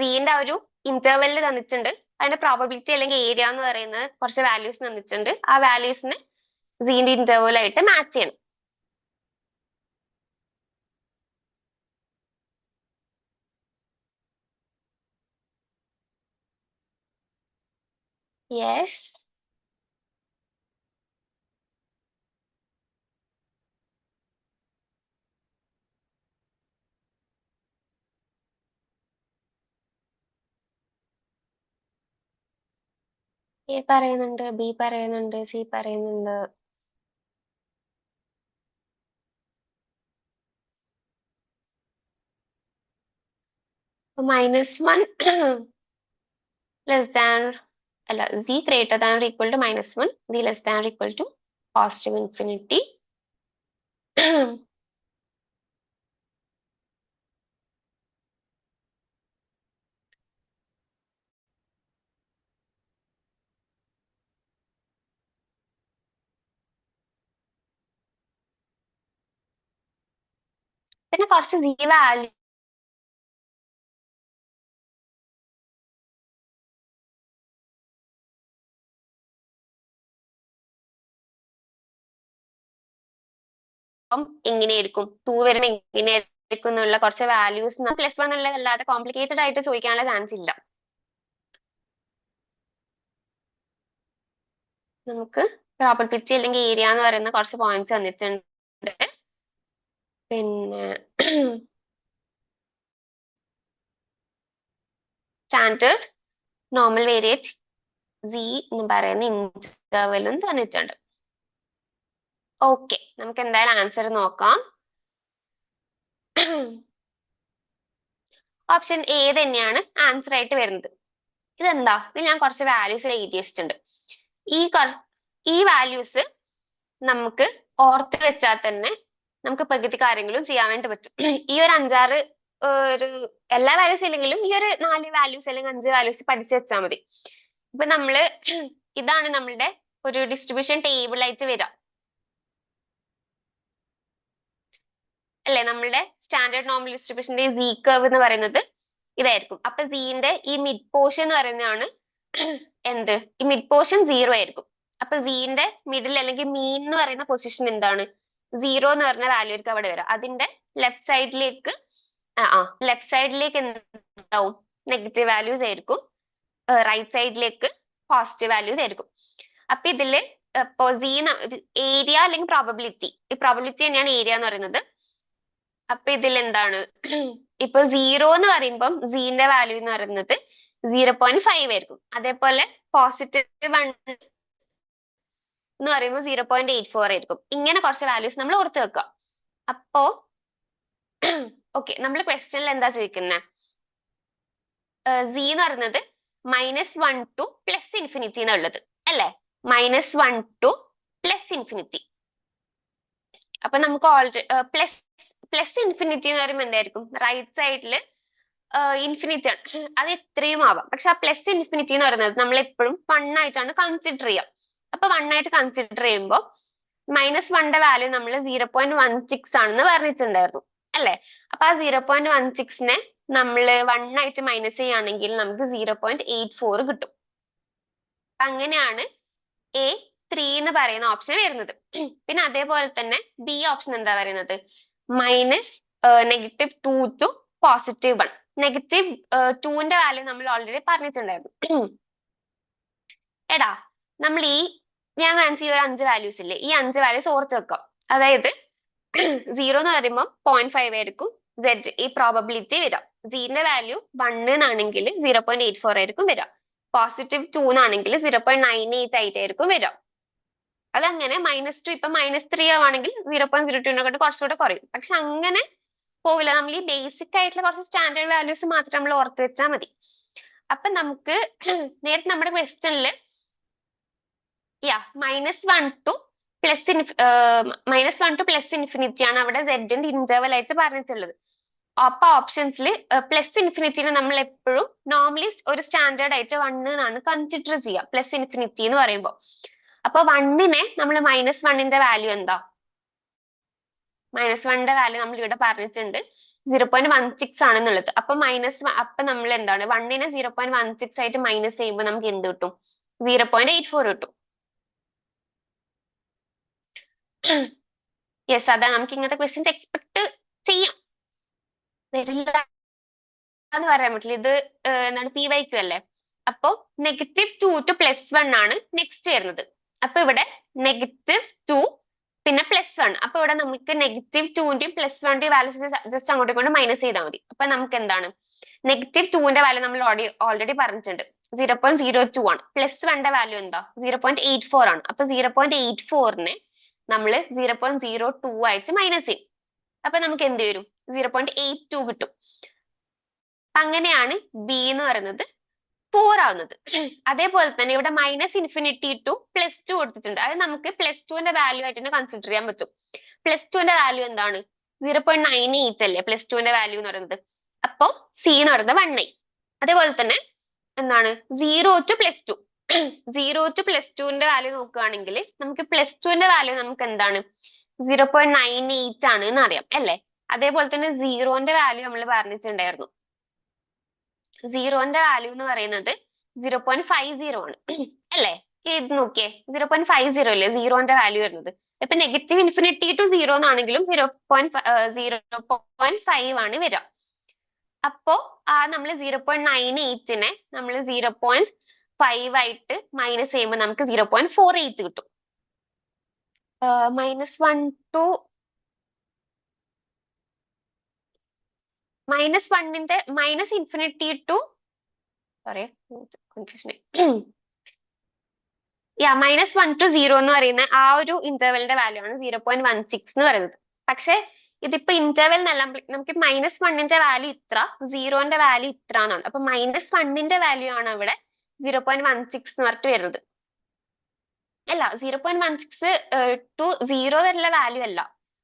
സിന്റെ ആ ഒരു ഇന്റർവെല്ലിൽ തന്നിട്ടുണ്ട്. അതിന്റെ പ്രോബബിലിറ്റി അല്ലെങ്കിൽ ഏരിയ എന്ന് പറയുന്നത് കുറച്ച് വാല്യൂസ് തന്നിട്ടുണ്ട്. ആ വാല്യൂസിനെ സിന്റെ ഇന്റർവെൽ ആയിട്ട് മാച്ച് ചെയ്യണം. യെസ്, എ പറയുന്നുണ്ട്, ബി പറയുന്നുണ്ട്, സി പറയുന്നുണ്ട്. -1 ലെസ് ദാൻ അല്ല, C greater than equal to -1, C less than equal to positive infinity. പിന്നെ കുറച്ച് സി വാല്യൂ എങ്ങനെയായിരിക്കും, 2 വരുമ്പോ എങ്ങനെയായിരിക്കും എന്നുള്ള കുറച്ച് വാല്യൂസ് +1 എന്നുള്ളതല്ലാതെ കോംപ്ലിക്കേറ്റഡ് ആയിട്ട് ചോദിക്കാനുള്ള ചാൻസ് ഇല്ല. നമുക്ക് പ്രോബബിലിറ്റി അല്ലെങ്കിൽ ഏരിയ എന്ന് പറയുന്ന കുറച്ച് പോയിന്റ്സ് തന്നിട്ടുണ്ട്. പിന്നെ സ്റ്റാൻഡേർഡ് നോർമൽ വേരിയറ്റ് സി എന്ന് പറയുന്ന ഇന്റർവെലും തന്നിട്ടുണ്ട്. ഓക്കെ, നമുക്ക് എന്തായാലും ആൻസർ നോക്കാം. ഓപ്ഷൻ എ തന്നെയാണ് ആൻസർ ആയിട്ട് വരുന്നത്. ഇതെന്താ, ഇത് ഞാൻ കുറച്ച് വാല്യൂസ് എഴുതി വെച്ചിട്ടുണ്ട്. ഈ വാല്യൂസ് നമുക്ക് ഓർത്ത് വെച്ചാൽ തന്നെ നമുക്ക് പകുതി കാര്യങ്ങളും ചെയ്യാൻ വേണ്ടി പറ്റും. ഈ ഒരു 5-6 ഒരു എല്ലാ വാല്യൂസ് ഇല്ലെങ്കിലും ഈ ഒരു 4 വാല്യൂസ് അല്ലെങ്കിൽ 5 വാല്യൂസ് പഠിച്ചു വെച്ചാൽ മതി. ഇപ്പൊ നമ്മള് ഇതാണ് നമ്മളുടെ ഒരു ഡിസ്ട്രിബ്യൂഷൻ ടേബിൾ ആയിട്ട് വരിക അല്ലെ. നമ്മളുടെ സ്റ്റാൻഡേർഡ് നോർമൽ ഡിസ്ട്രിബ്യൂഷന്റെ സി കർവ് എന്ന് പറയുന്നത് ഇതായിരിക്കും. അപ്പൊ സിന്റെ ഈ മിഡ് പോർഷൻ എന്ന് പറയുന്നതാണ് എന്ത്, ഈ മിഡ് പോർഷൻ 0 ആയിരിക്കും. അപ്പൊ സിന്റെ മിഡിൽ അല്ലെങ്കിൽ മീൻ എന്ന് പറയുന്ന പൊസിഷൻ എന്താണ്, 0 എന്ന് പറഞ്ഞ വാല്യൂ ആയിരിക്കും അവിടെ വരാം. അതിന്റെ ലെഫ്റ്റ് സൈഡിലേക്ക് എന്താവും, നെഗറ്റീവ് വാല്യൂസ് ആയിരിക്കും. റൈറ്റ് സൈഡിലേക്ക് പോസിറ്റീവ് വാല്യൂസ് ആയിരിക്കും. അപ്പൊ ഇതില് ഏരിയ അല്ലെങ്കിൽ പ്രോബബിലിറ്റി, ഈ പ്രോബബിലിറ്റി തന്നെയാണ് ഏരിയ എന്ന് പറയുന്നത്. അപ്പൊ ഇതിൽ എന്താണ്, ഇപ്പൊ 0 എന്ന് പറയുമ്പം സിന്റെ വാല്യൂ എന്ന് പറയുന്നത് 0.5 ആയിരിക്കും. അതേപോലെ പോസിറ്റീവ് 1 എന്ന് പറയുമ്പോൾ 0.84 ആയിരിക്കും. ഇങ്ങനെ കുറച്ച് വാല്യൂസ് നമ്മൾ ഓർത്ത് വെക്കുക. അപ്പോ ഓക്കെ, നമ്മൾ ക്വസ്റ്റ്യനിൽ എന്താ ചോദിക്കുന്നത്, സി എന്ന് പറയുന്നത് -1 to +∞ എന്നുള്ളത് അല്ലെ. -1 to +∞. അപ്പൊ നമുക്ക് +∞ എന്ന് പറയുമ്പോൾ എന്തായിരിക്കും, റൈറ്റ് സൈഡില് ഇൻഫിനിറ്റി ആണ്, അത് എത്രയും ആവാം. പക്ഷെ ആ +∞ എന്ന് പറയുന്നത് നമ്മൾ എപ്പോഴും 1 ആയിട്ടാണ് കൺസിഡർ ചെയ്യുക. അപ്പൊ 1 ആയിട്ട് കൺസിഡർ ചെയ്യുമ്പോൾ -1ന്റെ വാല്യൂ നമ്മൾ 0.16 ആണെന്ന് പറഞ്ഞിട്ടുണ്ടായിരുന്നു അല്ലെ. അപ്പൊ ആ 0.16നെ നമ്മൾ 1 ആയിട്ട് മൈനസ് ചെയ്യുകയാണെങ്കിൽ നമുക്ക് 0.84 കിട്ടും. അങ്ങനെയാണ് A3 എന്ന് പറയുന്ന ഓപ്ഷൻ വരുന്നത്. പിന്നെ അതേപോലെ തന്നെ ബി ഓപ്ഷൻ എന്താ പറയുന്നത്, മൈനസ് -2 ടു +1. -2ന്റെ വാല്യൂ നമ്മൾ ഓൾറെഡി പറഞ്ഞിട്ടുണ്ടായിരുന്നു. എടാ നമ്മൾ ഞാൻ കാണിച്ച ഈ ഒരു 5 വാല്യൂസ് ഇല്ലേ, ഈ 5 വാല്യൂസ് ഓർത്ത് വെക്കാം. അതായത് 0 എന്ന് പറയുമ്പോൾ 0.5 ആയിരിക്കും z ഈ പ്രോബബിലിറ്റി വരാം. ജിന്റെ വാല്യൂ 1 എന്നാണെങ്കിൽ 0.84 ആയിരിക്കും വരാം. +2 എന്നാണെങ്കിൽ 0.98 ആയിട്ടായിരിക്കും വരാം. അതങ്ങനെ -2 ഇപ്പൊ -3 ആണെങ്കിൽ 0.02 കുറച്ചുകൂടെ കുറയും. പക്ഷെ അങ്ങനെ പോവില്ല. നമ്മൾ ഈ ബേസിക് ആയിട്ടുള്ള കുറച്ച് സ്റ്റാൻഡേർഡ് വാല്യൂസ് മാത്രം നമ്മൾ ഓർത്ത് വെച്ചാൽ മതി. അപ്പൊ നമുക്ക് നേരത്തെ നമ്മുടെ ക്വസ്റ്റ്യനിൽ -1 ടു +∞ ആണ് അവിടെ z-ന്റെ ഇന്റർവൽ ആയിട്ട് പറഞ്ഞിട്ടുള്ളത്. അപ്പൊ ഓപ്ഷൻസിൽ +∞ നമ്മൾ എപ്പോഴും നോർമലി ഒരു സ്റ്റാൻഡേർഡ് ആയിട്ട് 1 എന്നാണ് കൺസിഡർ ചെയ്യുക +∞ എന്ന് പറയുമ്പോൾ. അപ്പൊ 1നെ നമ്മൾ -1ന്റെ വാല്യൂ എന്താ, -1ന്റെ വാല്യൂ നമ്മൾ ഇവിടെ പറഞ്ഞിട്ടുണ്ട് 0.16 ആണെന്നുള്ളത്. അപ്പൊ നമ്മൾ എന്താണ് 1നെ 0.16 ആയിട്ട് മൈനസ് ചെയ്യുമ്പോൾ നമുക്ക് എന്ത് കിട്ടും, 0.84 കിട്ടും. യെസ്, അതാ നമുക്ക് ഇങ്ങനത്തെ ക്വസ്റ്റ്യൻസ് എക്സ്പെക്ട് ചെയ്യാം. വരില്ല എന്ന് പറയാൻ പറ്റില്ല. ഇത് എന്താണ് PYQ അല്ലേ. അപ്പൊ -2 ടു +1 ആണ് നെക്സ്റ്റ് വരുന്നത്. അപ്പൊ ഇവിടെ -2 പിന്നെ +1. അപ്പൊ ഇവിടെ നമുക്ക് -2ന്റെയും +1ന്റെയും വാല്യൂസ് ജസ്റ്റ് അങ്ങോട്ടും ഇങ്ങോട്ടും മൈനസ് ചെയ്താൽ മതി. അപ്പൊ നമുക്ക് എന്താണ് -2ന്റെ വാല്യൂ നമ്മൾ ഓൾറെഡി പറഞ്ഞിട്ടുണ്ട് 0.02 ആണ്. +1ന്റെ വാല്യൂ എന്താ 0.84 ആണ്. അപ്പൊ 0.84നെ നമ്മൾ 0.02 ആയിട്ട് മൈനസ് ചെയ്യും. അപ്പൊ നമുക്ക് എന്ത് വരും, 0.82 കിട്ടും. അങ്ങനെയാണ് ബി എന്ന് പറയുന്നത് 4 ആവുന്നത്. അതേപോലെ തന്നെ ഇവിടെ -∞ ടു +2 കൊടുത്തിട്ടുണ്ട്. അത് നമുക്ക് +2ന്റെ വാല്യൂ ആയിട്ട് തന്നെ കൺസിഡർ ചെയ്യാൻ പറ്റും. +2ന്റെ വാല്യൂ എന്താണ് 0.98 അല്ലേ +2ന്റെ വാല്യൂ എന്ന് പറയുന്നത്. അപ്പൊ സി എന്ന് പറയുന്നത് 1i. അതേപോലെ തന്നെ എന്താണ് 0 ടു +2 ന്റെ വാല്യൂ നോക്കുകയാണെങ്കിൽ നമുക്ക് +2ന്റെ വാല്യൂ നമുക്ക് എന്താണ് 0.98 ആണ് എന്ന് അറിയാം അല്ലേ. അതേപോലെ തന്നെ 0ന്റെ വാല്യൂ നമ്മൾ പറഞ്ഞിട്ടുണ്ടായിരുന്നു. 0ന്റെ വാല്യൂ എന്ന് പറയുന്നത് 0.50 ആണ് അല്ലേ. ഇത് നോക്കിയേ 0.50 അല്ലേ 0ന്റെ വാല്യൂ വരുന്നത്. ഇപ്പൊ -∞ ടു 0 എന്നാണെങ്കിലും 0.5 ആണ് വരിക. അപ്പോ നമ്മൾ 0.98നെ നമ്മൾ 0.5 ആയിട്ട് മൈനസ് ചെയ്യുമ്പോൾ നമുക്ക് 0.48 കിട്ടും. -1 ടു -1ന്റെ -∞ ടു സോറി കൺഫ്യൂഷൻ -1 ടു 0 എന്ന് പറയുന്ന ആ ഒരു ഇന്റർവെലിന്റെ വാല്യൂ ആണ് 0.16 എന്ന് പറയുന്നത്. പക്ഷെ ഇതിപ്പോ ഇന്റർവെൽ എന്നല്ല, നമുക്ക് -1ന്റെ വാല്യൂ ഇത്ര 0ന്റെ വാല്യൂ ഇത്ര എന്നാണ്. അപ്പൊ -1ന്റെ വാല്യൂ ആണ് അവിടെ 0.16 എന്ന് പറഞ്ഞിട്ട് വരുന്നത്. അല്ല 0.16 ടു 0 വരെയുള്ള വാല്യൂ അല്ല,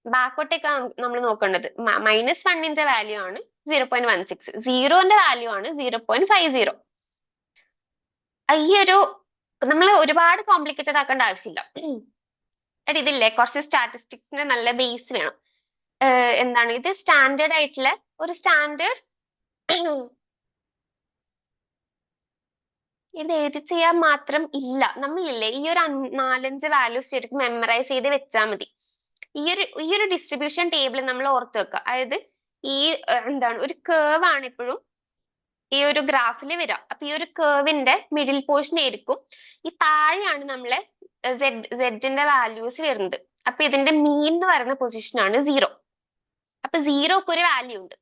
ബാക്കോട്ടേക്കാണ് നമ്മൾ നോക്കേണ്ടത്. -1ന്റെ വാല്യൂ ആണ് 0.16, 0ന്റെ വാല്യൂ ആണ് 0.50. ഈ ഒരു നമ്മൾ ഒരുപാട് കോംപ്ലിക്കേറ്റഡ് ആക്കേണ്ട ആവശ്യമില്ല. ഇതില്ലേ കുറച്ച് സ്റ്റാറ്റിസ്റ്റിക്സിന്റെ നല്ല ബേസ് വേണം. എന്താണ് ഇത് സ്റ്റാൻഡേർഡ് ആയിട്ടുള്ള ഒരു സ്റ്റാൻഡേർഡ് ഇത് എഴുതി ചെയ്യാൻ മാത്രം ഇല്ല. നമ്മളില്ലേ ഈ ഒരു 4-5 വാല്യൂസ് ശരിക്കും മെമ്മറൈസ് ചെയ്ത് വെച്ചാൽ മതി. ഈ ഒരു ഡിസ്ട്രിബ്യൂഷൻ ടേബിൾ നമ്മൾ ഓർത്ത് വെക്കുക. അതായത് ഈ എന്താണ് ഒരു കേർവ് ആണ് എപ്പോഴും ഈ ഒരു ഗ്രാഫിൽ വരിക. അപ്പൊ ഈ ഒരു കേർവിന്റെ മിഡിൽ പോർഷൻ ആയിരിക്കും. ഈ താഴെയാണ് നമ്മളെ സെഡിന്റെ വാല്യൂസ് വരുന്നത്. അപ്പൊ ഇതിന്റെ മീൻ എന്ന് പറയുന്ന പൊസിഷൻ ആണ് 0. അപ്പൊ 0ക്ക് ഒരു വാല്യൂ ഉണ്ട്.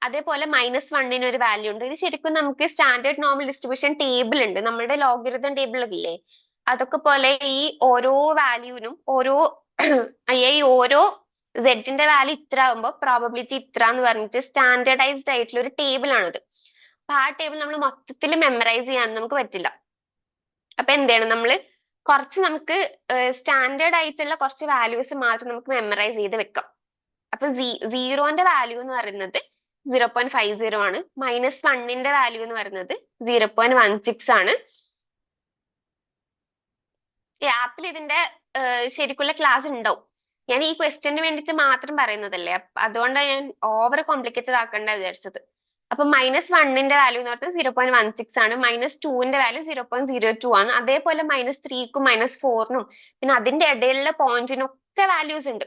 അതേപോലെ -1ന് ഒരു വാല്യൂ ഉണ്ട്. ഇത് ശരിക്കും നമുക്ക് സ്റ്റാൻഡേർഡ് നോർമൽ ഡിസ്ട്രിബ്യൂഷൻ ടേബിൾ ഉണ്ട്, നമ്മുടെ ലോഗരിതം ടേബിൾ ഇല്ലേ. അതൊക്കെ പോലെ ഈ ഓരോ വാല്യൂവിനും ഓരോ സെഡിന്റെ വാല്യൂ ഇത്ര ആകുമ്പോൾ പ്രോബബിലിറ്റി ഇത്ര എന്ന് പറഞ്ഞിട്ട് സ്റ്റാൻഡേർഡൈസ്ഡ് ആയിട്ടുള്ള ഒരു ടേബിൾ ആണിത്. അപ്പൊ ആ ടേബിൾ നമ്മൾ മൊത്തത്തിൽ മെമ്മറൈസ് ചെയ്യാൻ നമുക്ക് പറ്റില്ല. അപ്പൊ എന്ത് ചെയ്യണം, നമ്മൾ കുറച്ച് നമുക്ക് സ്റ്റാൻഡേർഡ് ആയിട്ടുള്ള കുറച്ച് വാല്യൂസ് മാത്രം നമുക്ക് മെമ്മറൈസ് ചെയ്ത് വെക്കാം. അപ്പൊ 0ന്റെ വാല്യൂ എന്ന് പറയുന്നത് 0.50 ആണ്. -1ന്റെ വാല്യൂ എന്ന് പറയുന്നത് 0.16 ആണ്. ഈ ആപ്പിൽ ഇതിന്റെ ശരിക്കുള്ള ക്ലാസ് ഉണ്ടാവും. ഞാൻ ഈ ക്വസ്റ്റ്യന് വേണ്ടിയിട്ട് മാത്രം പറയുന്നതല്ലേ, അതുകൊണ്ടാണ് ഞാൻ ഓവർ കോംപ്ലിക്കേറ്റഡ് ആക്കണ്ട വിചാരിച്ചത്. അപ്പൊ -1ന്റെ വാല്യൂ എന്ന് പറഞ്ഞാൽ 0.16 ആണ്, -2ന്റെ വാല്യൂ 0.02 ആണ്. അതേപോലെ -3ക്കും -4നും പിന്നെ അതിന്റെ ഇടയിലുള്ള പോയിന്റിനൊക്കെ വാല്യൂസ് ഉണ്ട്.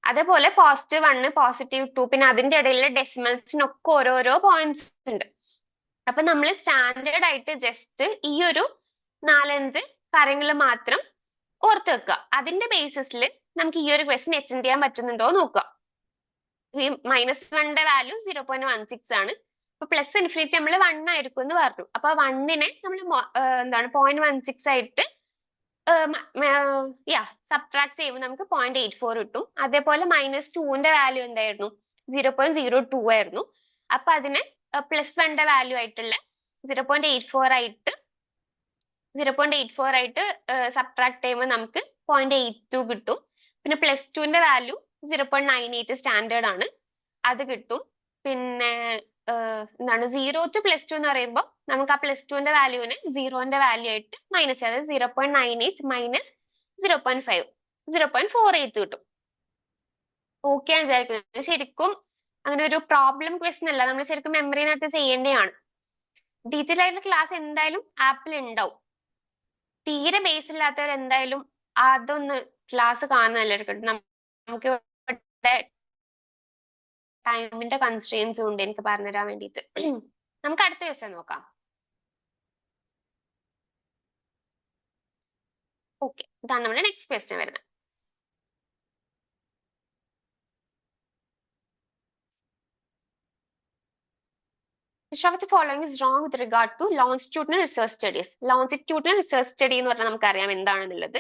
അതേപോലെ +1, +2, പിന്നെ അതിന്റെ ഇടയിലുള്ള ഡെസിമൽസിനൊക്കെ ഓരോരോ പോയിന്റ്സ് ഉണ്ട്. അപ്പൊ നമ്മൾ സ്റ്റാൻഡേർഡ് ആയിട്ട് ജസ്റ്റ് ഈ ഒരു 4-5 കാര്യങ്ങൾ മാത്രം ഓർത്ത് വെക്കുക. അതിന്റെ ബേസിസിൽ നമുക്ക് ഈ ഒരു ക്വസ്റ്റ്യൻ അറ്റൻഡ് ചെയ്യാൻ പറ്റുന്നുണ്ടോ നോക്കുക. -1ന്റെ വാല്യൂ 0.16 ആണ്. അപ്പൊ പ്ലസ് ഇൻഫിനിറ്റി നമ്മൾ 1 ആയിരിക്കും എന്ന് പറഞ്ഞു. അപ്പൊ 1നെ നമ്മൾ എന്താണ് 0.16 ആയിട്ട് സബ്ട്രാക്ട് ചെയ്യുമ്പോൾ നമുക്ക് 0.84 കിട്ടും. അതേപോലെ -2ന്റെ വാല്യൂ എന്തായിരുന്നു? 0.02 ആയിരുന്നു. അപ്പൊ അതിനെ +1ന്റെ വാല്യൂ ആയിട്ടുള്ള 0.84 ആയിട്ട് സബ്ട്രാക്ട് ചെയ്യുമ്പോൾ നമുക്ക് 0.82 കിട്ടും. പിന്നെ +2ന്റെ വാല്യൂ 0.98 സ്റ്റാൻഡേർഡ് ആണ്, അത് കിട്ടും. പിന്നെ എന്താണ് 0 to +2 എന്ന് പറയുമ്പോൾ നമുക്ക് ആ +2ന്റെ വാല്യൂവിനെ 0ന്റെ വാല്യൂ ആയിട്ട് മൈനസ് ചെയ്യാം. അതായത് 0.98 മൈനസ് 0.5 0.48 കിട്ടും. ഓക്കെ ഞാൻ വിചാരിക്കുന്നത്. ശരിക്കും അങ്ങനെ ഒരു പ്രോബ്ലം ക്വസ്റ്റ്യൻ അല്ല, നമ്മൾ ശരിക്കും മെമ്മറിനകത്ത് ചെയ്യേണ്ടതാണ്. ഡീറ്റെയിൽ ആയിട്ടുള്ള ക്ലാസ് എന്തായാലും ആപ്പിൽ ഉണ്ടാവും. തീരെ ബേസ് ഇല്ലാത്തവർ എന്തായാലും അതൊന്ന് ക്ലാസ് കാണുന്നതല്ലായിരിക്കും. നമുക്ക് ഇവിടെ ടൈമിന്റെ കൺസ്ട്രെയിൻസും ഉണ്ട് എനിക്ക് പറഞ്ഞുതരാൻ വേണ്ടിയിട്ട്. നമുക്ക് അടുത്ത ക്വസ്റ്റ്യൻ നോക്കാം. ഓക്കെ, ഇതാണ് നമ്മുടെ നെക്സ്റ്റ് ക്വസ്റ്റ്യൻ വരുന്നത്. Which of the following is wrong with regard to longitudinal research studies? Longitudinal research study എന്ന് പറഞ്ഞാൽ നമുക്കറിയാം എന്താണെന്നുള്ളത്.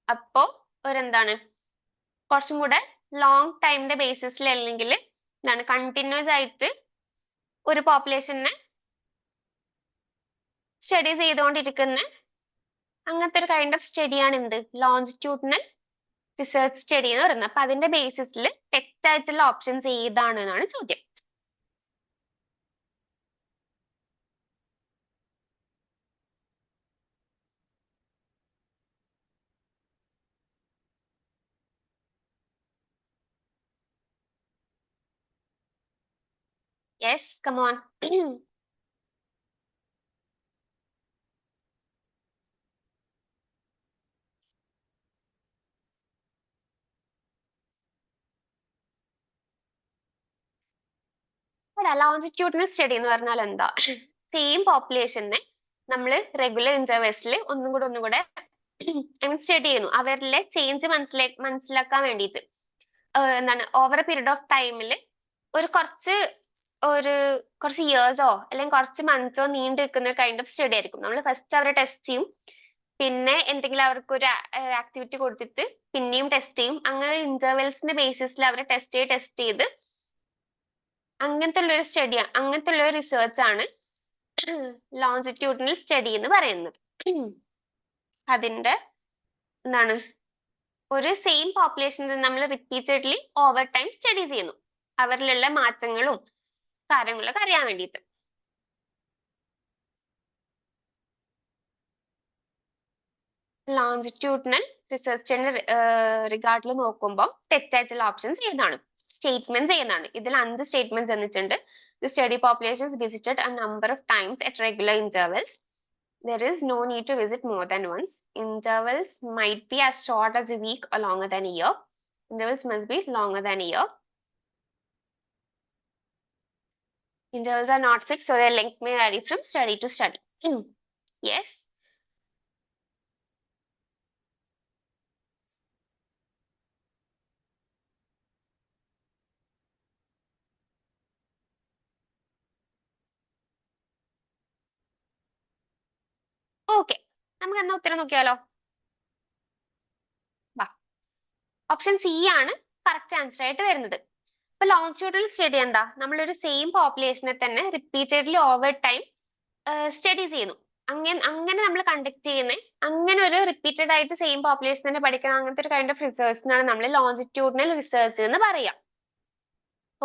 അപ്പോ എന്താണ് കുറച്ചും കൂടെ ലോങ് ടൈമിന്റെ ബേസിസിൽ അല്ലെങ്കിൽ എന്താണ് കണ്ടിന്യൂസ് ആയിട്ട് ഒരു പോപ്പുലേഷനെ സ്റ്റഡി ചെയ്തുകൊണ്ടിരിക്കുന്ന അങ്ങനത്തെ ഒരു കൈൻഡ് ഓഫ് സ്റ്റഡിയാണ് എന്ത് ലോഞ്ചിറ്റ്യൂഡിനൽ റിസർച്ച് സ്റ്റഡി എന്ന് പറയുന്നത്. അപ്പൊ അതിന്റെ ബേസിസിൽ തെറ്റ് ആയിട്ടുള്ള ഓപ്ഷൻസ് ഏതാണെന്നാണ് ചോദ്യം. Yes, come on. Longitudinal study എന്ന് പറഞ്ഞാൽ എന്താ? സെയിം പോപ്പുലേഷനെ നമ്മൾ റെഗുലർ ഇന്റർവെൽസിൽ ഒന്നും കൂടെ സ്റ്റഡി ചെയ്യുന്നു. അവരിലെ ചേഞ്ച് മനസ്സിലാക്കാൻ വേണ്ടിയിട്ട് എന്താണ് ഓവർ എ പീരീഡ് ഓഫ് ടൈമിൽ കുറച്ച് ഇയേഴ്സോ അല്ലെങ്കിൽ കുറച്ച് മന്ത്സോ നീണ്ടു നിൽക്കുന്ന കൈൻഡ് ഓഫ് സ്റ്റഡി ആയിരിക്കും. നമ്മൾ ഫസ്റ്റ് അവരെ ടെസ്റ്റ് ചെയ്യും, പിന്നെ എന്തെങ്കിലും അവർക്ക് ഒരു ആക്ടിവിറ്റി കൊടുത്തിട്ട് പിന്നെയും ടെസ്റ്റ് ചെയ്യും. അങ്ങനെ ഇന്റർവെൽസിന്റെ ബേസിസിൽ അവരെ ടെസ്റ്റ് ചെയ്ത് അങ്ങനത്തെ ഉള്ളൊരു സ്റ്റഡിയാണ്, അങ്ങനത്തെ ഉള്ളൊരു റിസർച്ച് ആണ് ലോഞ്ചിറ്റ്യൂഡിനൽ സ്റ്റഡി എന്ന് പറയുന്നത്. അതിന്റെ എന്താണ് ഒരു സെയിം പോപ്പുലേഷനിൽ നമ്മൾ റിപ്പീറ്റഡ്ലി ഓവർ ടൈം സ്റ്റഡി ചെയ്യുന്നു, അവരിലുള്ള മാറ്റങ്ങളും കാര്യങ്ങളൊക്കെ അറിയാൻ വേണ്ടിയിട്ട്. ലോഞ്ചിറ്റ്യൂഡിനൽ റിസർച്ച് സ്റ്റഡിയുടെ റിഗാർഡിൽ നോക്കുമ്പോൾ തെറ്റായിട്ടുള്ള ഓപ്ഷൻസ് ഏതാണ്? സ്റ്റേറ്റ്മെന്റ്സ് ഏതാണ്? ഇതിൽ 5 സ്റ്റേറ്റ്മെന്റ്സ് തന്നിട്ടുണ്ട്. The study population is visited a number of times at regular intervals. There is no need to visit more than once. Intervals might be as short as a week or longer than a year. Intervals must be longer than a year. Intervals are not fixed, so their length may vary from study to study. Yes. Okay, നമുക്ക് എന്നാ ഉത്തരം നോക്കിയാലോ? Option C ആണ് correct answer ആയിട്ട് വരുന്നത്. അപ്പൊ longitudinal study എന്താ? നമ്മളൊരു സെയിം പോപ്പുലേഷനെ തന്നെ റിപ്പീറ്റഡ്ലി ഓവർ ടൈം സ്റ്റഡി ചെയ്യുന്നു. അങ്ങനെ നമ്മൾ കണ്ടക്ട് ചെയ്യുന്ന അങ്ങനെ ഒരു റിപ്പീറ്റഡ് ആയിട്ട് സെയിം പോപ്പുലേഷൻ തന്നെ പഠിക്കുന്ന അങ്ങനത്തെ ഒരു കൈൻഡ് ഓഫ് റിസർച്ചിനാണ് നമ്മൾ ലോഞ്ചിറ്റ്യൂഡിനൽ റിസർച്ച് എന്ന് പറയാം.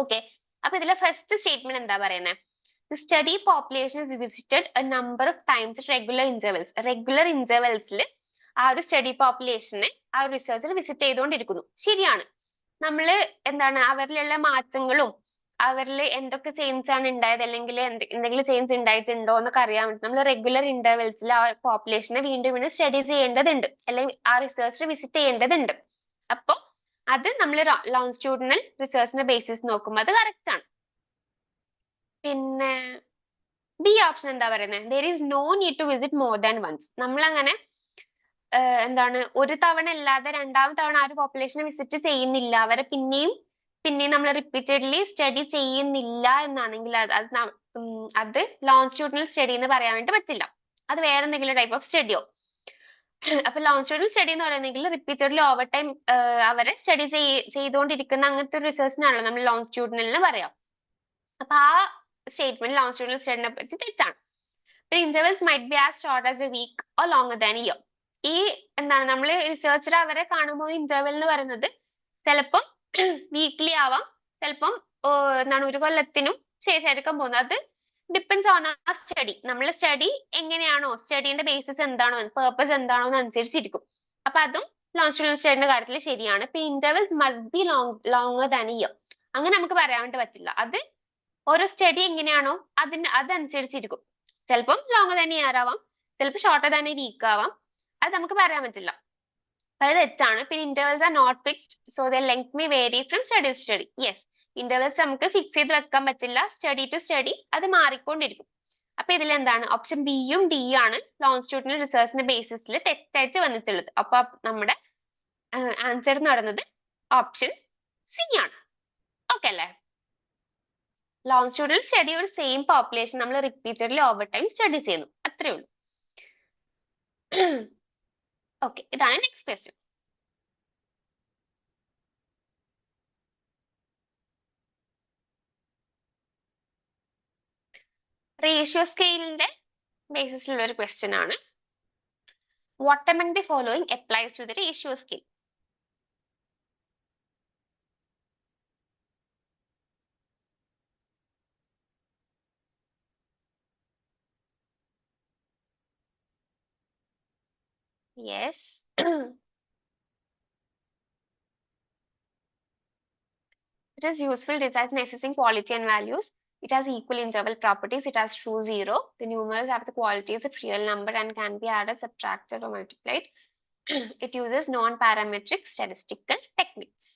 ഓക്കെ, അപ്പൊ ഇതിലെ ഫസ്റ്റ് സ്റ്റേറ്റ്മെന്റ് എന്താ പറയുന്നത്? The study population is visited a number of times at regular intervals. Regular intervals ആ ഒരു സ്റ്റഡി പോപ്പുലേഷനെ ആ ഒരു റിസർച്ചിൽ വിസിറ്റ് ചെയ്തുകൊണ്ടിരിക്കുന്നു. ശരിയാണ്. നമ്മൾ എന്താണ് അവരിലുള്ള മാറ്റങ്ങളും അവരിൽ എന്തൊക്കെ ചേഞ്ച് ആണ് ഉണ്ടായത്, അല്ലെങ്കിൽ എന്തെങ്കിലും ചേഞ്ച് ഉണ്ടായിട്ടുണ്ടോ എന്നൊക്കെ അറിയാൻ വേണ്ടി നമ്മൾ റെഗുലർ ഇന്റർവെൽസിൽ ആ പോപ്പുലേഷനെ വീണ്ടും വീണ്ടും സ്റ്റഡി ചെയ്യേണ്ടതുണ്ട്, അല്ലെങ്കിൽ ആ റിസർച്ച് വിസിറ്റ് ചെയ്യേണ്ടതുണ്ട്. അപ്പൊ അത് നമ്മൾ ലോൺജിറ്റ്യൂഡിനൽ റിസർച്ചിന്റെ ബേസിസ് നോക്കുമ്പോൾ അത് കറക്റ്റ് ആണ്. പിന്നെ ബി ഓപ്ഷൻ എന്താ പറയുന്നത്, there is no need to visit more than once. നമ്മൾ അങ്ങനെ എന്താണ് ഒരു തവണ അല്ലാതെ രണ്ടാമത്തെ തവണ ആ ഒരു പോപ്പുലേഷനെ വിസിറ്റ് ചെയ്യുന്നില്ല, അവരെ പിന്നെയും നമ്മൾ റിപ്പീറ്റഡ്ലി സ്റ്റഡി ചെയ്യുന്നില്ല എന്നാണെങ്കിൽ അത് ലോൺജിറ്റ്യൂഡിനൽ സ്റ്റഡി എന്ന് പറയാൻ വേണ്ടി പറ്റില്ല. അത് വേറെ എന്തെങ്കിലും ടൈപ്പ് ഓഫ് സ്റ്റഡിയോ. അപ്പൊ ലോൺജിറ്റ്യൂഡിനൽ സ്റ്റഡി എന്ന് പറയുന്നെങ്കിൽ റിപ്പീറ്റഡ്ലി ഓവർ ടൈം അവരെ സ്റ്റഡി ചെയ്തുകൊണ്ടിരിക്കുന്ന അങ്ങനത്തെ ഒരു റിസർച്ചിനാണല്ലോ നമ്മൾ ലോൺജിറ്റ്യൂഡിനൽ പറയാം. അപ്പൊ ആ സ്റ്റേറ്റ്മെന്റ് ലോൺജിറ്റ്യൂഡിനൽ സ്റ്റഡിനെ പറ്റി തെറ്റാണ്. Intervals might be as short as a week or longer than a year. ഈ എന്താണ് നമ്മൾ റിസർച്ചർ അവരെ കാണുമ്പോൾ ഇന്റർവെൽ എന്ന് പറയുന്നത് ചിലപ്പം വീക്ക്ലി ആവാം, ചിലപ്പം എന്താണ് ഒരു കൊല്ലത്തിനും ശേഷമായിരിക്കും പോകുന്നത്. അത് ഡിപ്പെൻസ് ഓൺ ആ സ്റ്റഡി. നമ്മളെ സ്റ്റഡി എങ്ങനെയാണോ, സ്റ്റഡീന്റെ ബേസിസ് എന്താണോ, പേർപ്പസ് എന്താണോ എന്നനുസരിച്ചിരിക്കും. അപ്പൊ അതും ലോൺജിറ്റ്യൂഡിനൽ സ്റ്റഡിന്റെ കാര്യത്തിൽ ശരിയാണ്. ഇപ്പൊ intervals must be longer than a year അങ്ങനെ നമുക്ക് പറയാൻ വേണ്ടി പറ്റില്ല. അത് ഓരോ സ്റ്റഡി എങ്ങനെയാണോ അതനുസരിച്ചിരിക്കും. ചിലപ്പം ലോങ്ങർ ദാൻ എ ഇയർ ആവാം, ചിലപ്പോൾ ഷോർട്ടർ ദാൻ എ വീക്ക് ആവാം. അത് നമുക്ക് പറയാൻ പറ്റില്ല. അത് തെറ്റാണ്. പിന്നെ intervals are not fixed, so the length may vary from study to study. Yes, intervals നമുക്ക് ഫിക്സ് ചെയ്ത് വെക്കാൻ പറ്റില്ല, സ്റ്റഡി ടു സ്റ്റഡി അത് മാറിക്കൊണ്ടിരിക്കും. അപ്പൊ ഇതിൽ എന്താണ് ഓപ്ഷൻ ബിയും ഡി ആണ് ലോൺജിറ്റ്യൂഡിനൽ റിസർച്ചിന്റെ ബേസിസിൽ തെറ്റായിട്ട് വന്നിട്ടുള്ളത്. അപ്പൊ നമ്മുടെ ആൻസർ എന്ന് പറയുന്നത് ഓപ്ഷൻ സി ആണ്. ഓക്കെ അല്ലേ? ലോൺജിറ്റ്യൂഡിനൽ സ്റ്റഡി ഒരു സെയിം പോപ്പുലേഷൻ നമ്മൾ റിപ്പീറ്റഡ്ലി ഓവർ ടൈം സ്റ്റഡി ചെയ്യുന്നു, അത്രേ ഉള്ളൂ. ഓക്കെ, ഇതാണ് നെക്സ്റ്റ് ക്വസ്റ്റ്യൻ. റേഷ്യോ സ്കെയിലിന്റെ ബേസിസിലുള്ള ഒരു ക്വസ്റ്റ്യൻ ആണ്. What among the following applies to the ratio scale? Yes. It is useful besides in assessing quality and values. It has equal interval properties. It has true zero. The numerals have the qualities of real number and can be added, subtracted, or multiplied. It uses non-parametric statistical techniques.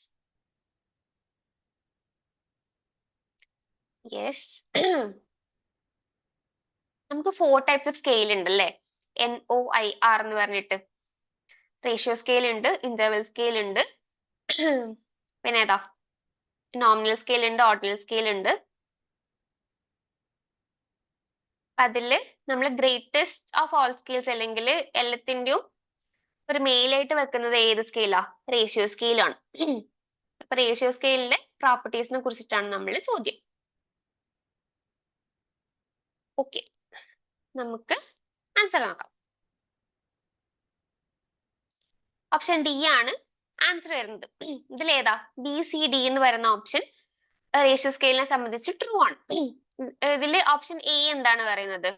Yes. നമുക്ക് 4 types of scale ഉണ്ട് അല്ലേ? NOIR എന്ന് പറഞ്ഞിട്ട് ratio scale ഉണ്ട്, interval scale ഉണ്ട്, പിന്നെ ഏതാ nominal scale ഉണ്ട്, ഓർഡിനൽ സ്കെയിൽ ഉണ്ട്. അതില് നമ്മൾ ഗ്രേറ്റസ്റ്റ് ഓഫ് ഓൾ സ്കെയിൽസ് അല്ലെങ്കിൽ എല്ലാത്തിന്റെയും ഒരു മെയിലായിട്ട് വെക്കുന്നത് ഏത് സ്കെയിലാ? റേഷ്യോ സ്കെയിലാണ്. അപ്പൊ റേഷ്യോ സ്കെയിലിന്റെ പ്രോപ്പർട്ടീസിനെ കുറിച്ചിട്ടാണ് നമ്മൾ ചോദ്യം. ഓക്കെ, നമുക്ക് ആൻസർ നോക്കാം. ഓപ്ഷൻ ഡി ആണ് ആൻസർ വരുന്നത്. ഇതിലേതാ? ബി സി ഡി എന്ന് പറയുന്ന ഓപ്ഷൻ റേഷ്യോ സ്കെയിലിനെ സംബന്ധിച്ച് ട്രൂ ആണ്. ഇതില് ഓപ്ഷൻ എ എന്താണ് പറയുന്നത്?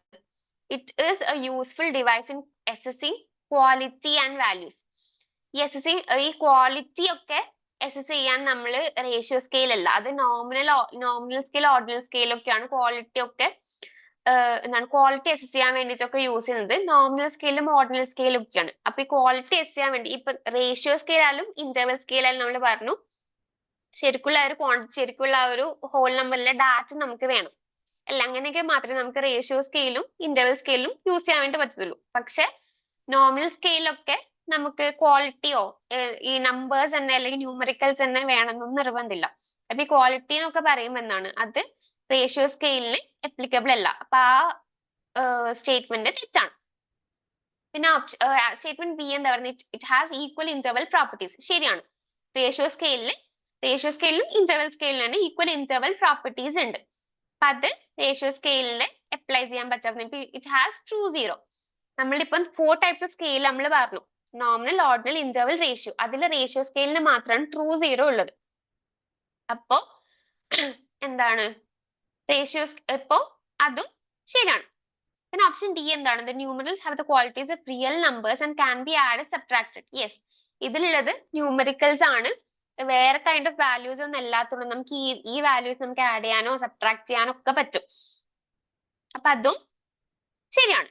It is A useful device in assessing quality and values. ഈ ക്വാളിറ്റി ഒക്കെ അസസ് ചെയ്യാൻ നമ്മൾ റേഷ്യോ സ്കെയിൽ അല്ല, അത് നോമിനൽ സ്കെയിൽ, ഓർഡിനൽ സ്കെയിൽ ഒക്കെയാണ്. ക്വാളിറ്റി ഒക്കെ എന്താണ് ക്വാളിറ്റി അസസ് ചെയ്യാൻ വേണ്ടിയിട്ടൊക്കെ യൂസ് ചെയ്യുന്നത് നോമിനൽ സ്കെയിലും ഓർഡിനൽ സ്കെയിലും ഒക്കെയാണ്. അപ്പൊ ഈ ക്വാളിറ്റി അസസ് ചെയ്യാൻ വേണ്ടി ഇപ്പൊ റേഷ്യോ സ്കെയിൽ ആയാലും ഇന്റർവെൽ സ്കെയിൽ ആയാലും നമ്മൾ പറഞ്ഞു ശരിക്കുള്ള ഒരു ക്വാണ്ടിറ്റി, ശരിക്കുള്ള ഒരു ഹോൾ നമ്പറിലെ ഡാറ്റ നമുക്ക് വേണം അല്ല, അങ്ങനെയൊക്കെ മാത്രമേ നമുക്ക് റേഷ്യോ സ്കെയിലും ഇന്റർവെൽ സ്കെയിലും യൂസ് ചെയ്യാൻ വേണ്ടി പറ്റത്തുള്ളൂ. പക്ഷെ നോമിനൽ സ്കെയിലൊക്കെ നമുക്ക് ക്വാളിറ്റിയോ ഈ നമ്പേഴ്സ് തന്നെ അല്ലെങ്കിൽ ന്യൂമറിക്കൽസ് തന്നെ വേണമെന്നൊന്നും നിർബന്ധമില്ല. അപ്പൊ ഈ ക്വാളിറ്റി എന്നൊക്കെ പറയുമ്പോൾ എന്താണ്, അത് റേഷ്യോ സ്കെയിലിന് അപ്ലിക്കബിൾ അല്ല. അപ്പൊ ആ സ്റ്റേറ്റ്മെന്റ് തെറ്റാണ്. പിന്നെ സ്റ്റേറ്റ്മെന്റ് ബി എന്താ പറയുന്നത്? It has equal interval properties. ശരിയാണ്. റേഷ്യോ സ്കെയിലിലും ഇന്റർവെൽ സ്കെയിലിനും തന്നെ ഈക്വൽ ഇന്റർവെൽ പ്രോപ്പർട്ടീസ് ഉണ്ട്. അപ്പൊ അത് റേഷ്യോ സ്കെയിലിന് അപ്ലൈ ചെയ്യാൻ പറ്റാത്ത ഇറ്റ് ഹാസ് ട്രൂ സീറോ. നമ്മളിപ്പം 4 ടൈപ്സ് ഓഫ് സ്കെയിൽ നമ്മൾ പറഞ്ഞു, നോമിനൽ, ഓർഡിനൽ, ഇന്റർവെൽ, റേഷ്യോ. അതിൽ റേഷ്യോ സ്കെയിലിന് മാത്രമാണ് ട്രൂ സീറോ ഉള്ളത്. അപ്പോ എന്താണ് റേഷ്യോസ്? ഇപ്പോ അതും ശരിയാണ്. പിന്നെ ഓപ്ഷൻ ഡി എന്താണ്? The numerals have the qualities of real numbers and can be added, subtracted. Yes, ഇതിലുള്ളത് ന്യൂമറിക്കൽസ് ആണ്. വേറെ കൈൻഡ് ഓഫ് വാല്യൂസ് ഒന്നും അല്ലാത്തതുകൊണ്ട് നമുക്ക് ഈ വാല്യൂസ് നമുക്ക് ആഡ് ചെയ്യാനോ സബ്ട്രാക്ട് ചെയ്യാനോ ഒക്കെ പറ്റും. അപ്പൊ അതും ശരിയാണ്.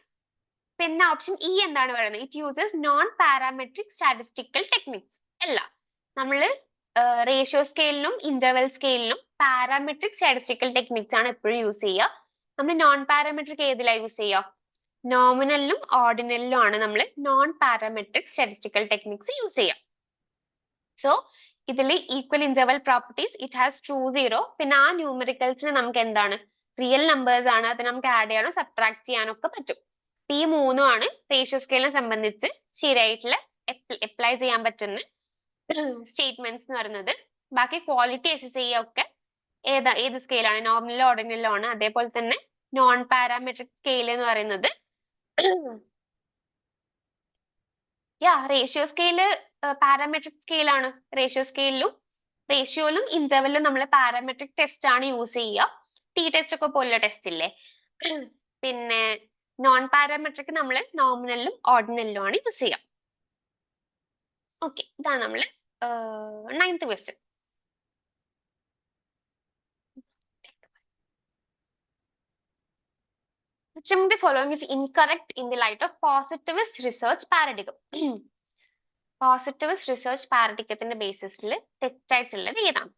പിന്നെ ഓപ്ഷൻ ഇ എന്താണ് പറയുന്നത്? It uses non parametric statistical techniques. അല്ല, നമ്മള് റേഷ്യോ സ്കെയിലിനും ഇന്റർവെൽ സ്കെയിലിനും പാരാമെട്രിക് സ്റ്റാറ്റിസ്റ്റിക്കൽ ടെക്നിക്സ് ആണ് എപ്പോഴും യൂസ് ചെയ്യുക. നമ്മൾ നോൺ പാരാമെട്രിക് ഏതിലാ യൂസ് ചെയ്യുക? നോമിനലിലും ഓർഡിനലിലും ആണ് നമ്മൾ non parametric statistical techniques use ചെയ്യുക. സോ ഇതിൽ equal interval properties, it has true zero. പിന്നെ ആ ന്യൂമറിക്കൽസിന് നമുക്ക് എന്താണ്? റിയൽ നമ്പേഴ്സ് ആണ്. അത് നമുക്ക് ആഡ് ചെയ്യാനോ സബ്ട്രാക്ട് ചെയ്യാനോ ഒക്കെ പറ്റും. ഈ മൂന്നും ആണ് റേഷ്യോ സ്കെയിലിനെ സംബന്ധിച്ച് ശരിയായിട്ടുള്ള അപ്ലൈ ചെയ്യാൻ പറ്റുന്ന സ്റ്റേറ്റ്മെന്റ്സ് എന്ന് പറയുന്നത്. ബാക്കി ക്വാളിറ്റി SSI ഒക്കെ ഏത് സ്കെയിലാണ്? നോമിനലോ ഓർഡിനലോ ആണ്. അതേപോലെ തന്നെ നോൺ പാരാമെട്രിക് സ്കെയിൽ എന്ന് പറയുന്നത് റേഷ്യോ സ്കെയില് പാരാമെട്രിക് സ്കെയിൽ ആണ്. റേഷ്യോയിലും ഇന്റർവെല്ലിലും നമ്മൾ പാരാമെട്രിക് ടെസ്റ്റ് ആണ് യൂസ് ചെയ്യുക. ടി ടെസ്റ്റ് ഒക്കെ പോലുള്ള ടെസ്റ്റ് ഇല്ലേ? പിന്നെ നോൺ പാരാമെട്രിക് നമ്മൾ നോമിനലിലും ഓർഡിനലിലും ആണ് യൂസ് ചെയ്യുക. ഓക്കെ, ഇതാണ് നമ്മള് 9th question. Which among the following is incorrect in the light of positivist research paradigm? Positivist research പാരഡിഗത്തിന്റെ ബേസിസിൽ തെറ്റായിട്ടുള്ളത് ഏതാണ്?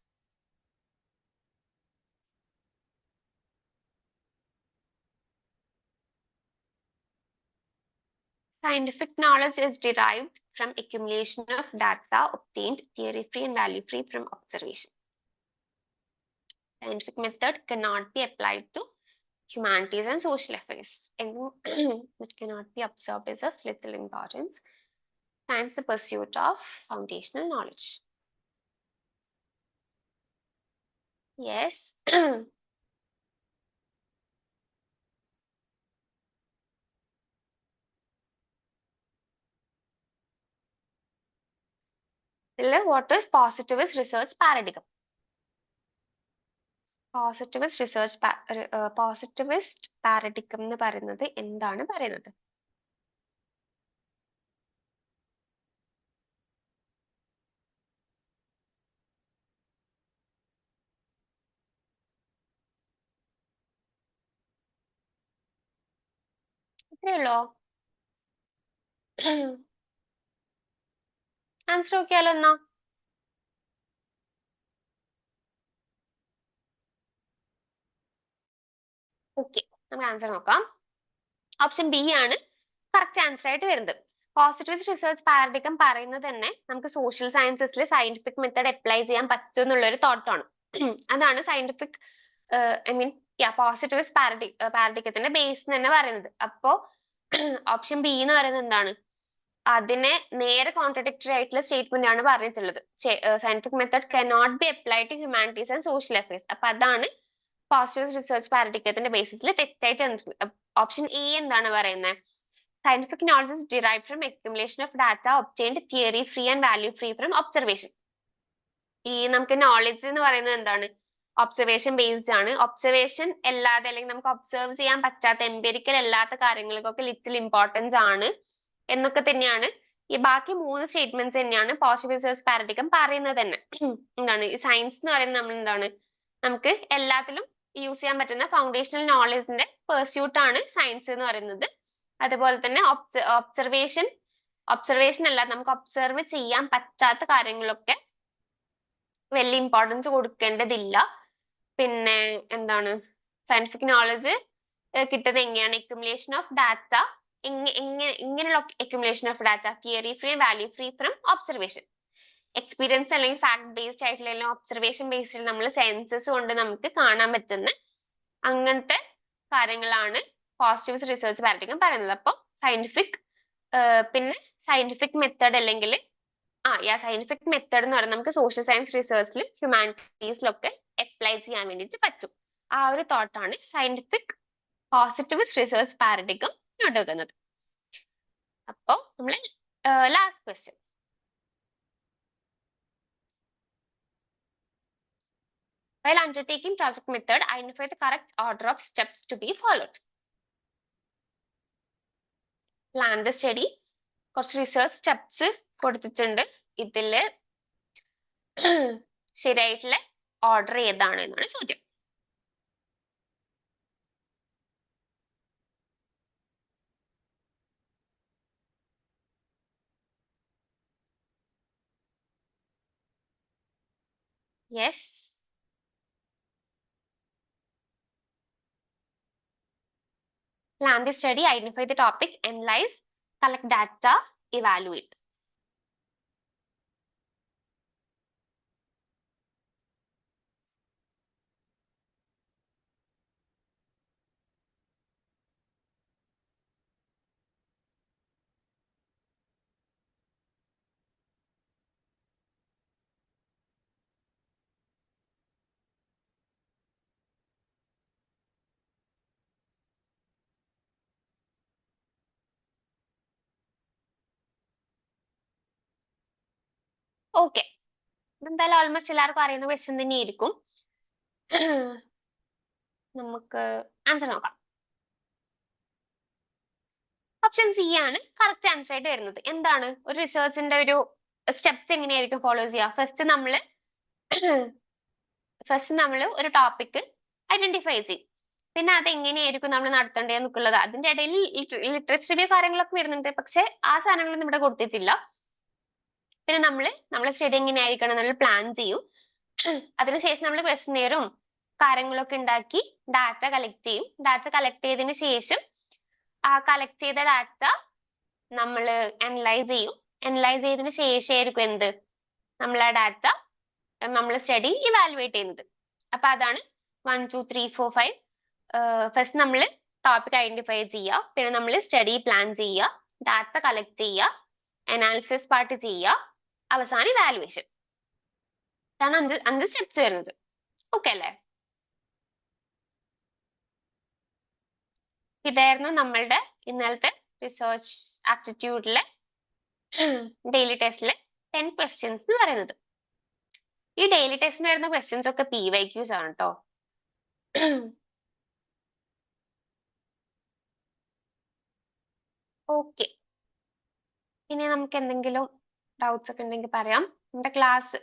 Scientific knowledge is derived from accumulation of data obtained theory-free and value-free from observation. Scientific method cannot be applied to humanities and social affairs. It cannot be observed as of little importance. Science the pursuit of foundational knowledge. Yes. What is positivist research paradigm? Positivist paradigm എന്ന് പറയുന്നത് എന്താണ് പറയുന്നത്? ഇത്രയുള്ളോ? Answer നോക്കിയാലോ എന്നാ? Okay, നമുക്ക് answer നോക്കാം. Option B ആണ് correct answer ആയിട്ട് വരുന്നത്. പോസിറ്റിവിസ്റ്റ് റിസർച്ച് പാരഡിഗം പറയുന്നത് തന്നെ നമുക്ക് സോഷ്യൽ സയൻസസിൽ സയന്റിഫിക് മെത്തേഡ് അപ്ലൈ ചെയ്യാൻ പറ്റും എന്നുള്ള ഒരു തോട്ടാണ്. അതാണ് സയന്റിഫിക് പോസിറ്റിവിസ്റ്റ് പാരഡിഗത്തിന്റെ ബേസ് തന്നെ പറയുന്നത്. അപ്പോ ഓപ്ഷൻ ബി എന്ന് പറയുന്നത് എന്താണ്? അതിനെ നേരെ കോൺട്രഡിക്ടറി ആയിട്ടുള്ള സ്റ്റേറ്റ്മെന്റ് ആണ് പറഞ്ഞിട്ടുള്ളത്. Scientific method cannot be applied to humanities and social affairs. അപ്പൊ അതാണ് പോസിറ്റിവിസ്റ്റ് റിസർച്ച് പാരഡിഗത്തിന്റെ ബേസിസിൽ തെറ്റായിട്ട്. ഓപ്ഷൻ എ എന്താണ് പറയുന്നത്? Scientific knowledge is derived from accumulation of data obtained theory free and value free from observation. ഈ നമുക്ക് നോളജ് എന്ന് പറയുന്നത് എന്താണ്? ഒബ്സർവേഷൻ ബേസ്ഡ് ആണ്. ഒബ്സർവേഷൻ അല്ലാതെ അല്ലെങ്കിൽ നമുക്ക് ഒബ്സർവ് ചെയ്യാൻ പറ്റാത്ത എംപിരിക്കൽ അല്ലാത്ത കാര്യങ്ങൾക്കൊക്കെ ലിറ്റിൽ ഇമ്പോർട്ടൻസ് ആണ് എന്നൊക്കെ തന്നെയാണ് ഈ ബാക്കി 3 സ്റ്റേറ്റ്മെന്റ്സ് തന്നെയാണ് പോസിറ്റീവ് റിസർച്ച് പാരഡിഗം പറയുന്നത് തന്നെ. എന്താണ് ഈ സയൻസ് എന്ന് പറയുന്നത്? നമ്മൾ എന്താണ്, നമുക്ക് എല്ലാത്തിലും യൂസ് ചെയ്യാൻ പറ്റുന്ന ഫൗണ്ടേഷണൽ നോളജിന്റെ പെർസ്യൂട്ട് ആണ് സയൻസ് എന്ന് പറയുന്നത്. അതുപോലെ തന്നെ ഒബ്സർവേഷൻ അല്ലാതെ നമുക്ക് ഒബ്സർവ് ചെയ്യാൻ പറ്റാത്ത കാര്യങ്ങളൊക്കെ വലിയ ഇമ്പോർട്ടൻസ് കൊടുക്കേണ്ടതില്ല. പിന്നെ എന്താണ്, സയന്റിഫിക് നോളജ് കിട്ടുന്നത് എങ്ങനെയാണ്? Accumulation of data. ഇങ്ങനെയുള്ള accumulation of data theory free value free from observation. Experience അല്ലെങ്കിൽ ഫാക്ട് ബേസ്ഡ് ആയിട്ടുള്ള അല്ലെങ്കിൽ ഒബ്സർവേഷൻ ബേസ്ഡ് നമ്മൾ സെൻസസ് കൊണ്ട് നമുക്ക് കാണാൻ പറ്റുന്ന അങ്ങനത്തെ കാര്യങ്ങളാണ് പോസിറ്റീവ് റിസർച്ച് പാരഡിഗം പറയുന്നത്. അപ്പോൾ പിന്നെ സയന്റിഫിക് മെത്തേഡ് അല്ലെങ്കിൽ സയന്റിഫിക് മെത്തേഡ് എന്ന് പറയുന്നത് നമുക്ക് സോഷ്യൽ സയൻസ് റിസർച്ചിലും ഹ്യൂമാനിറ്റീസിലൊക്കെ അപ്ലൈ ചെയ്യാൻ വേണ്ടിയിട്ട് പറ്റും. ആ ഒരു തോട്ടാണ് സയന്റിഫിക് പോസിറ്റിവിസ്റ്റ് റിസർച്ച് പാരഡിഗം ഉണ്ടാകുന്നത്. അപ്പോ നമ്മൾ last question. While undertaking project method, identify the correct order of steps to be followed. Plan the study. കുറച്ച് റിസർച്ച് സ്റ്റെപ്സ് കൊടുത്തിട്ടുണ്ട്. ഇതില് ശരിയായിട്ടുള്ള ഓർഡർ ഏതാണ് എന്നാണ് ചോദ്യം. Yes. Plan the study, identify the topic, analyze, collect data, evaluate. Okay, ഇതെന്തായാലും almost എല്ലാവർക്കും അറിയുന്ന ക്വസ്റ്റ്യൻ തന്നെയായിരിക്കും. നമുക്ക് ആൻസർ നോക്കാം. ഓപ്ഷൻ സി ആണ് കറക്റ്റ് ആൻസർ ആയിട്ട് വരുന്നത്. എന്താണ് ഒരു റിസർച്ചിന്റെ ഒരു സ്റ്റെപ്സ് എങ്ങനെയായിരിക്കും ഫോളോ ചെയ്യുക? ഫസ്റ്റ് നമ്മൾ ഒരു ടോപ്പിക് ഐഡന്റിഫൈ ചെയ്യും. പിന്നെ അത് എങ്ങനെയായിരിക്കും നമ്മൾ നടത്തേണ്ടതെന്നൊക്കെയുള്ളത് അതിന്റെ ഇടയിൽ ലിറ്ററേച്ചർ റിവ്യൂ കാര്യങ്ങളൊക്കെ വരുന്നുണ്ട്, പക്ഷെ ആ സാധനങ്ങളൊന്നും ഇവിടെ കൊടുത്തിട്ടില്ല. പിന്നെ നമ്മളെ സ്റ്റഡി എങ്ങനെയായിരിക്കണം നമ്മൾ പ്ലാൻ ചെയ്യും. അതിനുശേഷം നമ്മൾ ക്വസ്റ്റ്യനെയറും കാര്യങ്ങളൊക്കെ ഉണ്ടാക്കി ഡാറ്റ കളക്ട് ചെയ്യും. ഡാറ്റ കളക്ട് ചെയ്തതിന് ശേഷം ആ കളക്ട് ചെയ്ത ഡാറ്റ നമ്മൾ അനലൈസ് ചെയ്യും. അനലൈസ് ചെയ്തതിന് ശേഷമായിരിക്കും എന്ത് നമ്മൾ ആ ഡാറ്റ നമ്മൾ സ്റ്റഡി ഇവാലുവേറ്റ് ചെയ്യുന്നത്. അപ്പൊ അതാണ് 1 2 3 4 5. ഫസ്റ്റ് നമ്മൾ ടോപ്പിക് ഐഡന്റിഫൈ ചെയ്യുക, പിന്നെ നമ്മൾ സ്റ്റഡി പ്ലാൻ ചെയ്യുക, ഡാറ്റ കളക്ട് ചെയ്യുക, അനാലിസിസ് പാർട്ട് ചെയ്യുക, അവസാനം ഇവാലുവേഷൻ. ഇതാണ് 5 സ്റ്റെപ്സ് വരുന്നത്. ഓക്കെ അല്ലേ? ഇതായിരുന്നു നമ്മളുടെ ഇന്നലത്തെ റിസർച്ച് ആപ്റ്റിറ്റ്യൂഡിലെ ഡെയിലി ടെസ്റ്റിലെ 10 ക്വസ്റ്റ്യൻസ് എന്ന് പറയുന്നത്. ഈ ഡെയിലി ടെസ്റ്റിന് വരുന്ന ക്വസ്റ്റ്യൻസ് ഒക്കെ PYQs ആണ് കേട്ടോ. ഓക്കെ, ഇനി നമുക്ക് എന്തെങ്കിലും ഡൗട്ട്സ് ഒക്കെ ഉണ്ടെങ്കിൽ പറയാം. നമ്മുടെ ക്ലാസ്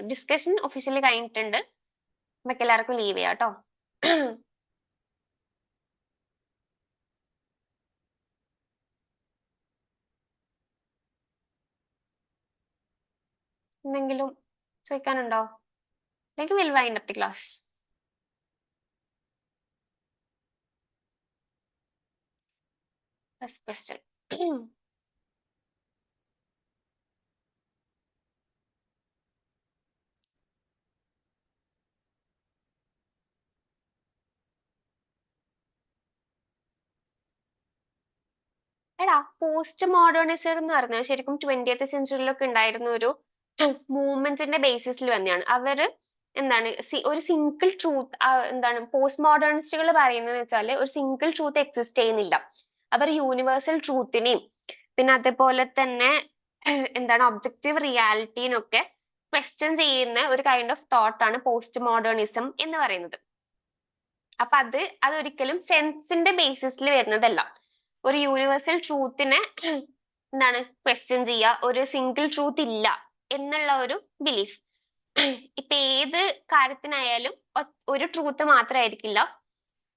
ഡിസ്കഷൻ ഒഫീഷ്യലി കഴിഞ്ഞിട്ടുണ്ട്. നമുക്ക് എല്ലാവർക്കും ലീവ് ചെയ്യാം കേട്ടോ. എന്തെങ്കിലും ചോദിക്കാനുണ്ടോ? അല്ലെങ്കിൽ will wind up the class. First question. എടാ, പോസ്റ്റ് മോഡേണിസം എന്ന് പറഞ്ഞാൽ ശരിക്കും 20th സെഞ്ചുറിയിലൊക്കെ ഉണ്ടായിരുന്ന ഒരു മൂവ്മെന്റിന്റെ ബേസിസിൽ തന്നെയാണ്. അവര് എന്താണ് ഒരു സിംഗിൾ ട്രൂത്ത്, എന്താണ് പോസ്റ്റ് മോഡേണിസ്റ്റുകൾ പറയുന്നത് വെച്ചാൽ ഒരു സിംഗിൾ ട്രൂത്ത് എക്സിസ്റ്റ് ചെയ്യുന്നില്ല. അവർ യൂണിവേഴ്സൽ ട്രൂത്തിനെയും പിന്നെ അതേപോലെ തന്നെ എന്താണ് ഒബ്ജക്റ്റീവ് റിയാലിറ്റീനൊക്കെ ക്വസ്റ്റ്യൻ ചെയ്യുന്ന ഒരു കൈൻഡ് ഓഫ് തോട്ടാണ് പോസ്റ്റ് മോഡേണിസം എന്ന് പറയുന്നത്. അപ്പൊ അതൊരിക്കലും സെൻസിന്റെ ബേസിസിൽ വരുന്നതല്ല. ഒരു യൂണിവേഴ്സൽ ട്രൂത്തിനെ എന്താണ് ക്വസ്റ്റ്യൻ ചെയ്യുക, ഒരു സിംഗിൾ ട്രൂത്ത് ഇല്ല എന്നുള്ള ഒരു ബിലീഫ്. ഇപ്പൊ ഏത് കാര്യത്തിനായാലും ഒരു ട്രൂത്ത് മാത്രമായിരിക്കില്ല,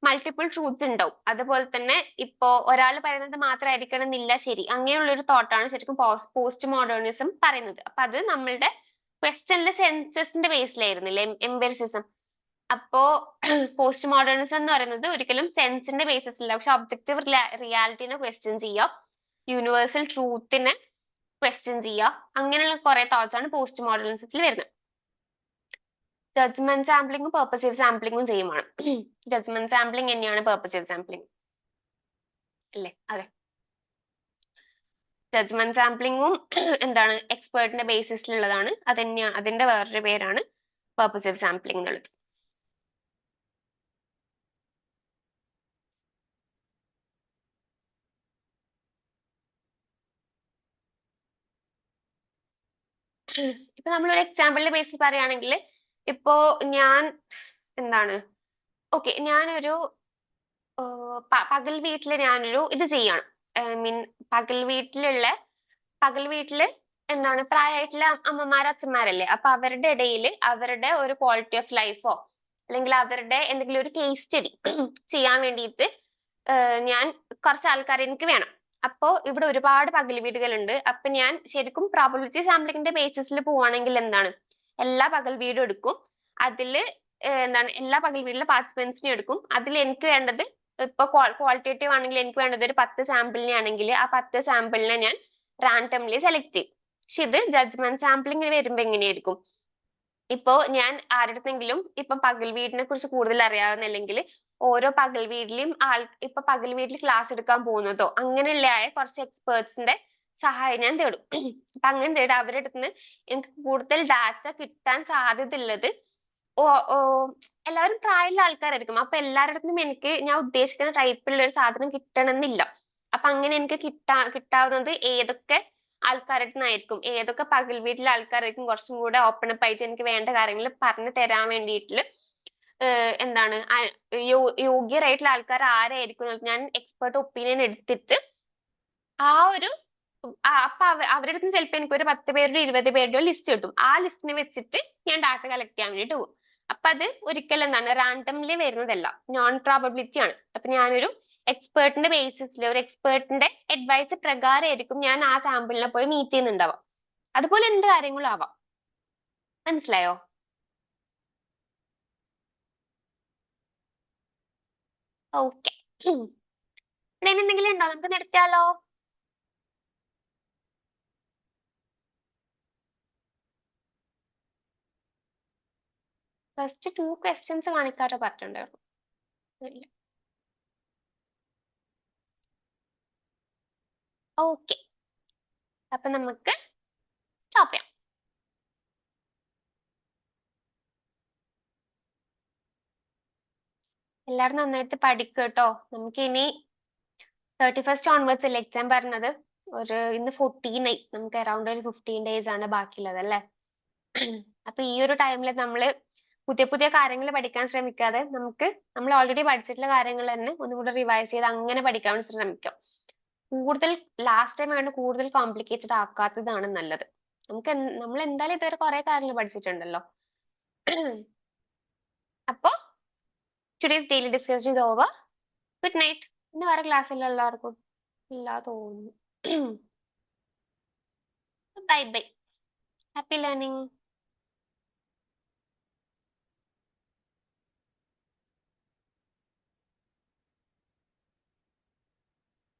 മൾട്ടിപ്പിൾ ട്രൂത്ത് ഉണ്ടാവും. അതുപോലെ തന്നെ ഇപ്പോ ഒരാൾ പറയുന്നത് മാത്രമായിരിക്കണം എന്നില്ല ശരി. അങ്ങനെയുള്ള ഒരു തോട്ടാണ് ശരിക്കും പോസ്റ്റ് മോഡേണിസം പറയുന്നത്. അപ്പൊ അത് നമ്മളുടെ ക്വസ്റ്റ്യനിലെ സെൻസസിന്റെ ബേസിലായിരുന്നില്ലേ എംപിറിസിസം. അപ്പോ പോസ്റ്റ് മോഡേണിസം എന്ന് പറയുന്നത് ഒരിക്കലും സെൻസിന്റെ ബേസിസില്ല, പക്ഷെ ഒബ്ജക്റ്റീവ് റിയാലിറ്റിനെ ക്വസ്റ്റ്യൻ ചെയ്യുക, യൂണിവേഴ്സൽ ട്രൂത്തിനെ ക്വസ്റ്റ്യൻ ചെയ്യുക, അങ്ങനെയുള്ള കുറെ തോട്ട്സ് ആണ് പോസ്റ്റ് മോഡേണിസത്തിൽ വരുന്നത്. ജഡ്ജ്മെന്റ് സാമ്പിളിങ്ങും പെർപ്പസീവ് സാമ്പിളിങ്ങും ചെയ്യുമാണ്. ജഡ്ജ്മെന്റ് സാമ്പിളിംഗ് തന്നെയാണ് പെർപ്പസീവ് സാമ്പിളിംഗ് അല്ലേ? അതെ. ജഡ്ജ്മെന്റ് സാമ്പിളിങ്ങും എന്താണ് എക്സ്പേർട്ടിന്റെ ബേസിസിലുള്ളതാണ്. അതന്നെയാണ്, അതിന്റെ വേറൊരു പേരാണ് പെർപ്പസീവ് സാമ്പിളിംഗ് എന്നുള്ളത്. ഇപ്പൊ നമ്മളൊരു എക്സാമ്പിളിന്റെ ബേസിൽ പറയുകയാണെങ്കിൽ, ഇപ്പോ ഞാൻ എന്താണ് ഞാനൊരു പകൽ വീട്ടില് ഞാനൊരു ഇത് ചെയ്യാണ്. ഐ മീൻ പകൽ വീട്ടില് എന്താണ് പ്രായമായിട്ടുള്ള അമ്മമാരോ അച്ഛന്മാരല്ലേ, അപ്പൊ അവരുടെ ഇടയിൽ അവരുടെ ഒരു ക്വാളിറ്റി ഓഫ് ലൈഫോ അല്ലെങ്കിൽ അവരുടെ എന്തെങ്കിലും ഒരു കേസ് സ്റ്റഡി ചെയ്യാൻ വേണ്ടിയിട്ട് ഞാൻ കുറച്ച് ആൾക്കാരെ എനിക്ക് വേണം. അപ്പോ ഇവിടെ ഒരുപാട് പകൽ വീടുകളുണ്ട്. അപ്പൊ ഞാൻ ശരിക്കും പ്രോബബിലിറ്റി സാമ്പിളിങ്ങിന്റെ ബേസിസിൽ പോവാണെങ്കിൽ എന്താണ്, എല്ലാ പകൽ വീടും എടുക്കും. അതില് എന്താണ് എല്ലാ പകൽ വീട്ടിലെ പാർട്ടിസിപ്പൻസിനെ എടുക്കും. അതിൽ എനിക്ക് വേണ്ടത് ഇപ്പൊ ക്വാളിറ്റേറ്റീവ് ആണെങ്കിൽ എനിക്ക് വേണ്ടത് ഒരു 10 സാമ്പിളിനെ ആണെങ്കിൽ ആ 10 സാമ്പിളിനെ ഞാൻ റാൻഡംലി സെലക്ട് ചെയ്യും. പക്ഷെ ഇത് ജഡ്ജ്മെന്റ് സാമ്പിളിങ് വരുമ്പോ എങ്ങനെയായിരിക്കും, ഇപ്പോ ഞാൻ ആരുടെങ്കിലും ഇപ്പൊ പകൽ വീടിനെ കുറിച്ച് കൂടുതൽ അറിയാവുന്നില്ലെങ്കിൽ ഓരോ പകൽ വീട്ടിലും ഇപ്പൊ പകൽ വീട്ടിൽ ക്ലാസ് എടുക്കാൻ പോകുന്നതോ അങ്ങനെയുള്ള കുറച്ച് എക്സ്പേർട്സിന്റെ സഹായം ഞാൻ തേടും. അപ്പൊ അങ്ങനെ തേടും അവരുടെ അടുത്ത് എനിക്ക് കൂടുതൽ ഡാറ്റ കിട്ടാൻ സാധ്യത ഉള്ളത് ഓ ഓ എല്ലാവരും പ്രായമുള്ള ആൾക്കാരായിരിക്കും. അപ്പൊ എല്ലാവരുടെ അടുത്തും എനിക്ക് ഞാൻ ഉദ്ദേശിക്കുന്ന ടൈപ്പിലുള്ള ഒരു സാധനം കിട്ടണമെന്നില്ല. അപ്പൊ അങ്ങനെ എനിക്ക് കിട്ടാവുന്നത് ഏതൊക്കെ ആൾക്കാരുടെ നിന്നായിരിക്കും, ഏതൊക്കെ പകൽ വീട്ടിലെ ആൾക്കാരായിരിക്കും കുറച്ചും കൂടെ ഓപ്പൺ അപ്പ് ആയിട്ട് എനിക്ക് വേണ്ട കാര്യങ്ങൾ പറഞ്ഞു തരാൻ വേണ്ടിയിട്ടുള്ള എന്താണ് യോഗ്യരായിട്ടുള്ള ആൾക്കാർ ആരായിരിക്കും എന്നുള്ളത് ഞാൻ എക്സ്പേർട്ട് ഒപ്പീനിയൻ എടുത്തിട്ട് ആ ഒരു അപ്പൊ അവരുടെ അടുത്ത് ചിലപ്പോൾ എനിക്ക് ഒരു 10 പേരുടെ 20 പേരുടെയോ ലിസ്റ്റ് കിട്ടും. ആ ലിസ്റ്റിനെ വെച്ചിട്ട് ഞാൻ ഡാറ്റ കളക്ട് ചെയ്യാൻ വേണ്ടിട്ട് പോകും. അപ്പൊ അത് ഒരിക്കലും എന്താണ് റാൻഡംലി വരുന്നതല്ല, നോൺ പ്രോബബിലിറ്റി ആണ്. അപ്പൊ ഞാനൊരു എക്സ്പേർട്ടിന്റെ ബേസിസിൽ ഒരു എക്സ്പേർട്ടിന്റെ അഡ്വൈസ് പ്രകാരമായിരിക്കും ഞാൻ ആ സാമ്പിളിനെ പോയി മീറ്റ് ചെയ്യുന്നുണ്ടാവാം. അതുപോലെ എന്ത് കാര്യങ്ങളും ആവാം. മനസ്സിലായോ? ഓക്കെ. ഇവിടെ ഇനി എന്തെങ്കിലും ഉണ്ടോ? നമുക്ക് നിർത്തിയാലോ? ഫസ്റ്റ് 2 ക്വസ്റ്റ്യൻസ് കാണിക്കാറോ പറഞ്ഞിട്ടുണ്ടായിരുന്നു. ഇല്ല. ഓക്കെ, അപ്പൊ നമുക്ക് സ്റ്റോപ്പ് ചെയ്യാം. എല്ലാവരും നന്നായിട്ട് പഠിക്കുക കേട്ടോ. നമുക്ക് ഇനി 31st ഓൺവേർഡ്സ് അല്ലേ എക്സാം പറഞ്ഞത്. ഇന്ന് 14 ആയി, നമുക്ക് അറൌണ്ട് ഒരു 15 ഡേയ്സ് ആണ് ബാക്കിയുള്ളത് അല്ലേ. അപ്പൊ ഈ ഒരു ടൈമിൽ നമ്മള് പുതിയ പുതിയ കാര്യങ്ങൾ പഠിക്കാൻ ശ്രമിക്കാതെ നമ്മൾ ഓൾറെഡി പഠിച്ചിട്ടുള്ള കാര്യങ്ങൾ തന്നെ ഒന്നുകൂടെ റിവൈസ് ചെയ്ത് അങ്ങനെ പഠിക്കാൻ ശ്രമിക്കാം. കൂടുതൽ ലാസ്റ്റ് ടൈം ആയതുകൊണ്ട് കൂടുതൽ കോംപ്ലിക്കേറ്റഡ് ആക്കാത്തതാണ് നല്ലത്. നമ്മൾ എന്തായാലും ഇതുവരെ കുറെ കാര്യങ്ങൾ പഠിച്ചിട്ടുണ്ടല്ലോ. അപ്പൊ today's daily discussion is over. Good night. ഇന്ന് വേറെ ക്ലാസ് ഇല്ല എല്ലാവർക്കും? ഇല്ല തോന്നുന്നു. Bye bye. Happy learning.